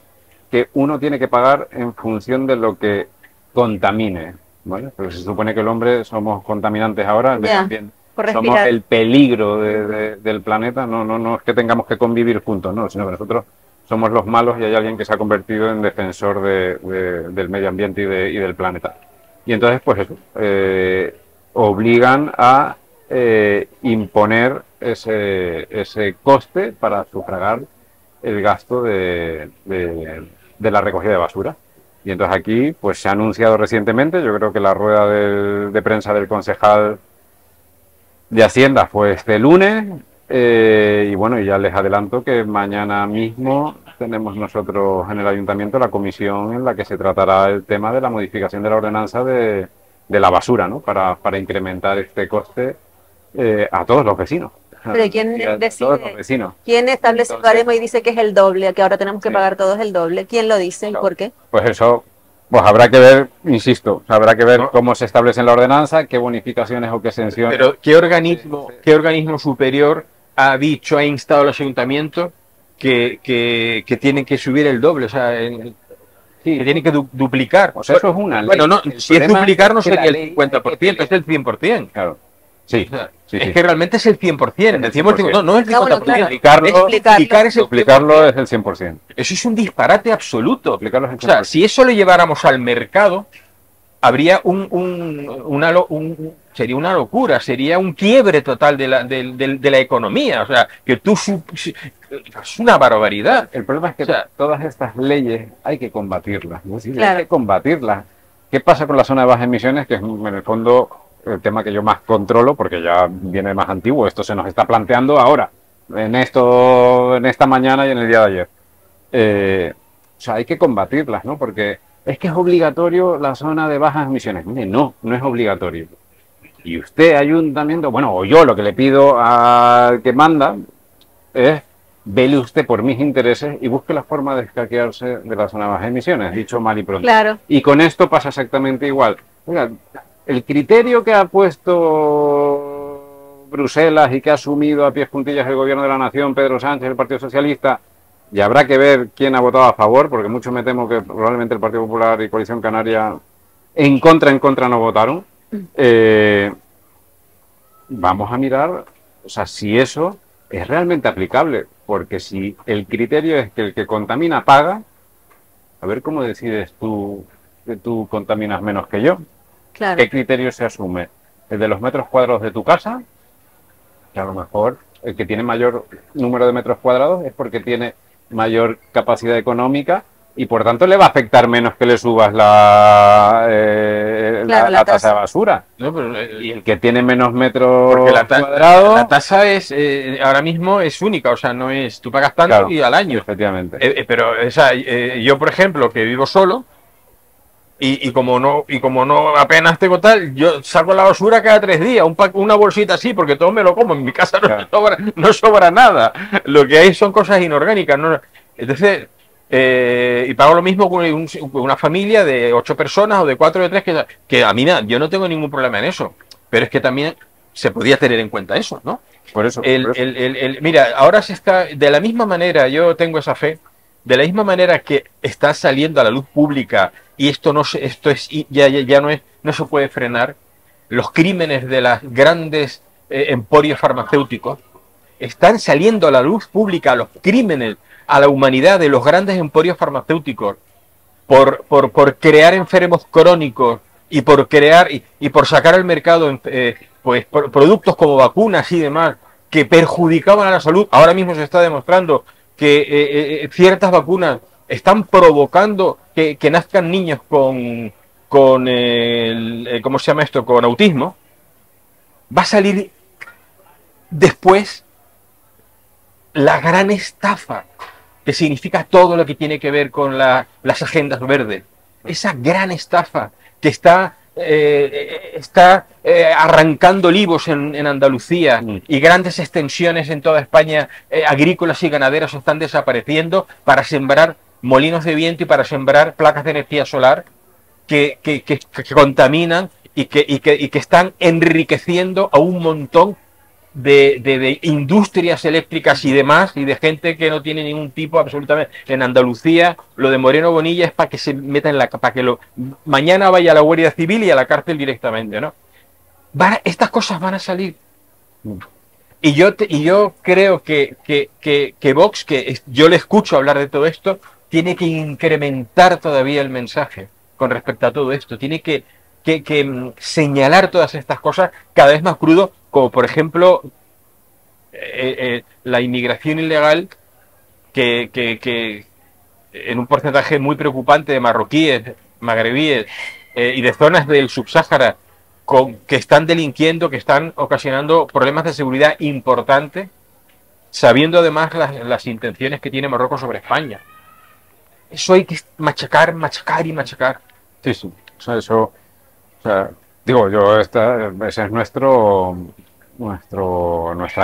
que uno tiene que pagar en función de lo que contamine, ¿vale? Porque se supone que el hombre somos contaminantes ahora, el medio ambiente. Por Somos respirar. el peligro del planeta, no es que tengamos que convivir juntos, no, sino que nosotros somos los malos y hay alguien que se ha convertido en defensor del medio ambiente y del planeta. Y entonces, pues eso, obligan a imponer ese coste para sufragar el gasto de la recogida de basura. Y entonces aquí, pues se ha anunciado recientemente, yo creo que la rueda de prensa del concejal de Hacienda fue este lunes, y bueno, ya les adelanto que mañana mismo tenemos nosotros en el ayuntamiento la comisión en la que se tratará el tema de la modificación de la ordenanza de la basura, ¿no? Para incrementar este coste a todos los vecinos. Pero ¿quién Y a todos decide? los vecinos. ¿Quién establece el baremo y dice que es el doble, que ahora tenemos que Sí. pagar todos el doble? ¿Quién lo dice y Claro. por qué? Pues eso, pues habrá que ver, insisto, habrá que ver No. cómo se establece en la ordenanza, qué bonificaciones o qué exenciones. Pero ¿qué organismo superior ha dicho, ha instado a los ayuntamientos que tienen que subir el doble? O sea, que tienen que duplicar. Pues eso es una ley. Bueno, no, El si es problema duplicar no es que la sería el ley 50%, es el 100%. Claro. Sí, O sea, sí, es sí. que realmente es el 100%. Decimos, 100%. no es el Ah, bueno, 50%. claro. Duplicarlo, Duplicar es el duplicarlo 100%. es el 100%. Eso es un disparate absoluto. Duplicarlo es el O sea, 100%. si eso lo lleváramos al mercado, habría sería una locura, sería un quiebre total de la economía. O sea, que es una barbaridad. El problema es que O sea, todas estas leyes hay que combatirlas, ¿no? Sí, Claro. hay que combatirlas. ¿Qué pasa con la zona de bajas emisiones? Que es en el fondo el tema que yo más controlo, porque ya viene más antiguo. Esto se nos está planteando ahora, en esta mañana y en el día de ayer. O sea, hay que combatirlas, ¿no? Porque es que es obligatorio la zona de bajas emisiones. Mire, no es obligatorio. Y usted, ayuntamiento, bueno, o yo lo que le pido al que manda es vele usted por mis intereses y busque la forma de escaquearse de la zona de bajas emisiones, dicho mal y pronto. Claro. Y con esto pasa exactamente igual. Oiga, el criterio que ha puesto Bruselas y que ha asumido a pies juntillas el gobierno de la nación, Pedro Sánchez, el Partido Socialista, y habrá que ver quién ha votado a favor, porque mucho me temo que probablemente el Partido Popular y Coalición Canaria en contra no votaron. Vamos a mirar, o sea, si eso es realmente aplicable, porque si el criterio es que el que contamina paga, a ver cómo decides tú que tú contaminas menos que yo. Claro. ¿Qué criterio se asume? ¿El de los metros cuadrados de tu casa? Que a lo mejor el que tiene mayor número de metros cuadrados es porque tiene mayor capacidad económica y por tanto le va a afectar menos que le subas la Claro, tasa de basura. No, pero, Y el que tiene menos metros porque cuadrados... la tasa es ahora mismo es única, o sea, no es tú pagas tanto Claro, y al año. efectivamente. Pero o sea, yo, por ejemplo, que vivo solo y como no apenas tengo tal, yo saco la basura cada 3 días, una bolsita así, porque todo me lo como. En mi casa no, Claro. no sobra nada. Lo que hay son cosas inorgánicas, ¿no? Entonces, y pago lo mismo con una familia de 8 personas o de 4 o de 3, que a mí nada, yo no tengo ningún problema en eso. Pero es que también se podía tener en cuenta eso, ¿no? Por eso. Mira, ahora se está, de la misma manera, yo tengo esa fe, de la misma manera que está saliendo a la luz pública y esto ya no se puede frenar, los crímenes de los grandes emporios farmacéuticos están saliendo a la luz pública, los crímenes a la humanidad de los grandes emporios farmacéuticos por crear enfermos crónicos y por crear y por sacar al mercado pues productos como vacunas y demás que perjudicaban a la salud. Ahora mismo se está demostrando que ciertas vacunas están provocando que nazcan niños con ¿cómo se llama esto? Con autismo. Va a salir después la gran estafa que significa todo lo que tiene que ver con las agendas verdes. Esa gran estafa que está arrancando olivos en Andalucía y grandes extensiones en toda España agrícolas y ganaderas están desapareciendo para sembrar molinos de viento y para sembrar placas de energía solar que contaminan y que están enriqueciendo a un montón de industrias eléctricas y demás, y de gente que no tiene ningún tipo absolutamente. En Andalucía, lo de Moreno Bonilla es para que se meta para que mañana vaya a la Guardia Civil y a la cárcel directamente, ¿no? Estas cosas van a salir. Y yo creo que Vox, yo le escucho hablar de todo esto, tiene que incrementar todavía el mensaje con respecto a todo esto. Tiene que señalar todas estas cosas cada vez más crudo, como por ejemplo la inmigración ilegal que en un porcentaje muy preocupante de marroquíes, magrebíes y de zonas del subsáhara que están delinquiendo, que están ocasionando problemas de seguridad importantes, sabiendo además las intenciones que tiene Marruecos sobre España. Eso hay que machacar, machacar y machacar. Sí, sí. O sea, digo, ese es nuestra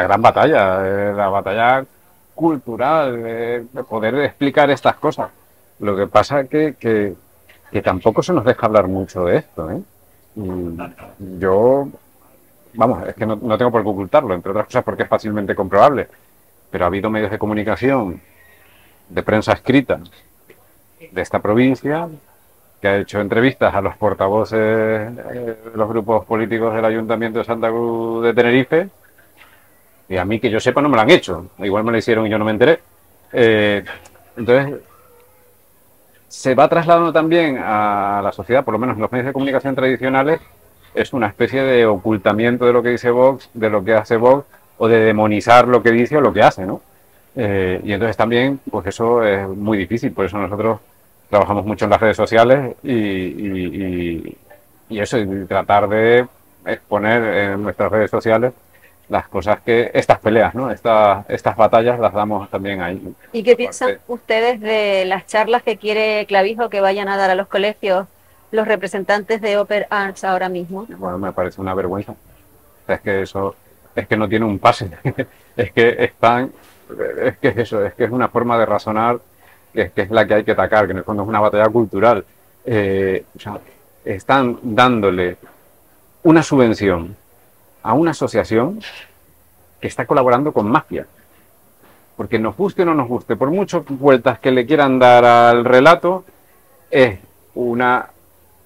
gran batalla, la batalla cultural, de poder explicar estas cosas. Lo que pasa es que tampoco se nos deja hablar mucho de esto, ¿eh? Yo, vamos, es que no tengo por qué ocultarlo, entre otras cosas porque es fácilmente comprobable, pero ha habido medios de comunicación, de prensa escrita, de esta provincia, que ha hecho entrevistas a los portavoces de los grupos políticos del Ayuntamiento de Santa Cruz de Tenerife, y a mí que yo sepa no me lo han hecho, igual me lo hicieron y yo no me enteré. Entonces, se va trasladando también a la sociedad, por lo menos en los medios de comunicación tradicionales, es una especie de ocultamiento de lo que dice Vox, de lo que hace Vox, o de demonizar lo que dice o lo que hace, ¿no? Y entonces también, pues eso es muy difícil, por eso nosotros trabajamos mucho en las redes sociales y eso, y tratar de exponer en nuestras redes sociales las cosas estas peleas, ¿no? Estas batallas las damos también ahí, ¿no? ¿Y qué piensan ustedes de las charlas que quiere Clavijo que vayan a dar a los colegios los representantes de Open Arms ahora mismo? Bueno, me parece una vergüenza. O sea, es que no tiene un pase. es que es una forma de razonar que es la que hay que atacar, que en el fondo es una batalla cultural. O sea, están dándole una subvención a una asociación que está colaborando con mafia. Porque nos guste o no nos guste, por muchas vueltas que le quieran dar al relato, es una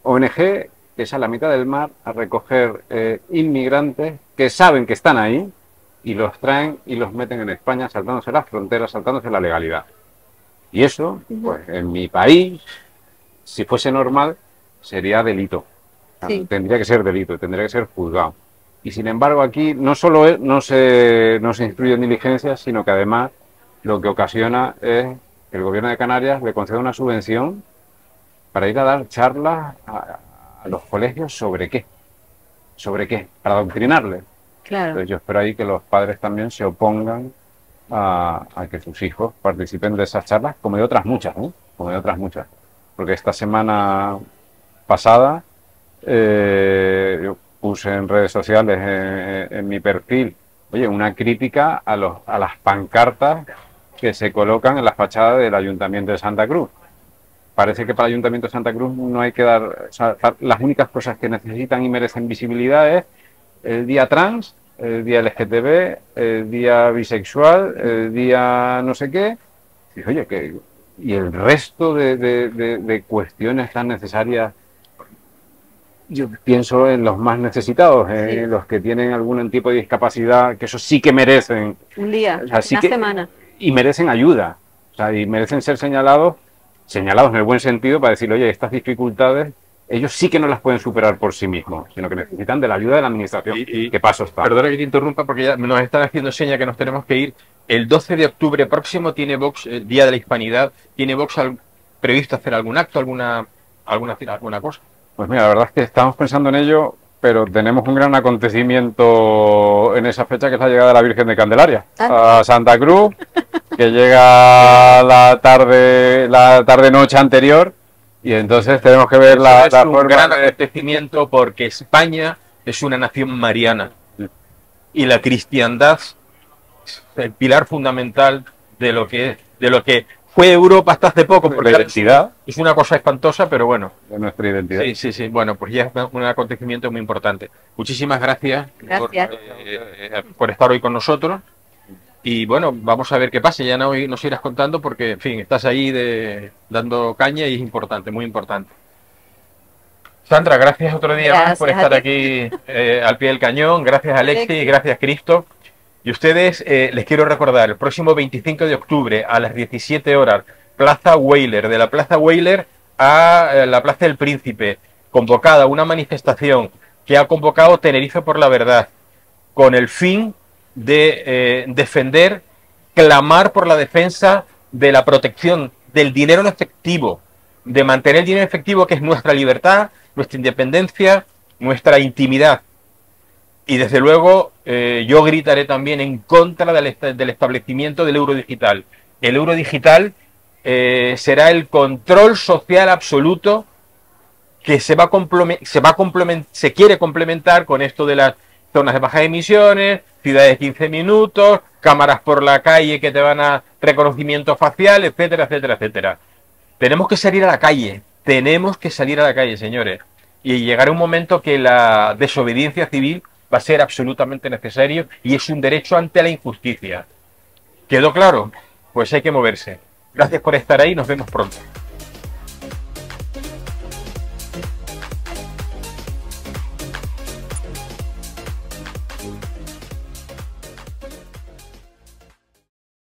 ONG que sale a la mitad del mar a recoger inmigrantes que saben que están ahí y los traen y los meten en España saltándose las fronteras, saltándose la legalidad. Y eso, pues en mi país, si fuese normal, sería delito. Sí. Tendría que ser delito, tendría que ser juzgado. Y sin embargo aquí no solo no se instruye en diligencias, sino que además lo que ocasiona es que el gobierno de Canarias le conceda una subvención para ir a dar charlas a los colegios sobre qué, para adoctrinarles. Claro. Entonces yo espero ahí que los padres también se opongan a que sus hijos participen de esas charlas, como de otras muchas, ¿no? Como de otras muchas. Porque esta semana pasada yo puse en redes sociales, en mi perfil, oye, una crítica a las pancartas que se colocan en las fachadas del Ayuntamiento de Santa Cruz. Parece que para el Ayuntamiento de Santa Cruz no hay que dar... O sea, las únicas cosas que necesitan y merecen visibilidad es el día trans, el día LGTB, el día bisexual, el día no sé qué. Y, oye, y el resto de cuestiones tan necesarias, yo pienso en los más necesitados, en los que tienen algún tipo de discapacidad, que eso sí que merecen. Un día, O sea, sí una semana. Y merecen ayuda. O sea, y merecen ser señalados en el buen sentido para decir, oye, estas dificultades ellos sí que no las pueden superar por sí mismos, sino que necesitan de la ayuda de la administración. ¿Qué paso está? Perdona que te interrumpa porque ya nos están haciendo seña que nos tenemos que ir. El 12 de octubre próximo tiene Vox, el Día de la Hispanidad, ¿tiene Vox previsto hacer algún acto, alguna cosa? Pues mira, la verdad es que estamos pensando en ello, pero tenemos un gran acontecimiento en esa fecha, que es la llegada de la Virgen de Candelaria a Santa Cruz, que llega la tarde-noche anterior. Y entonces tenemos que ver es un gran acontecimiento porque España es una nación mariana y la cristiandad es el pilar fundamental de lo que fue Europa hasta hace poco, porque la identidad es una cosa espantosa, pero bueno, de nuestra identidad. Sí, bueno, pues ya es un acontecimiento muy importante. Muchísimas gracias. Por estar hoy con nosotros. Y bueno, vamos a ver qué pasa. Ya nos irás contando porque, en fin, estás ahí dando caña y es importante, muy importante. Sandra, gracias otro día más por estar aquí al pie del cañón. Gracias Alexi, gracias Cristo. Y ustedes, les quiero recordar, el próximo 25 de octubre a las 17 horas, Plaza Weyler, de la Plaza Weyler a la Plaza del Príncipe, convocada una manifestación que ha convocado Tenerife por la Verdad, con el fin de defender, clamar por la defensa de la protección del dinero en efectivo, de mantener el dinero en efectivo, que es nuestra libertad, nuestra independencia, nuestra intimidad. Y desde luego yo gritaré también en contra del establecimiento del euro digital. El euro digital será el control social absoluto que se quiere complementar con esto de las zonas de bajas emisiones, ciudades de 15 minutos, cámaras por la calle que te van a reconocimiento facial, etcétera, etcétera, etcétera. Tenemos que salir a la calle, señores. Y llegará un momento que la desobediencia civil va a ser absolutamente necesario y es un derecho ante la injusticia. ¿Quedó claro? Pues hay que moverse. Gracias por estar ahí, nos vemos pronto.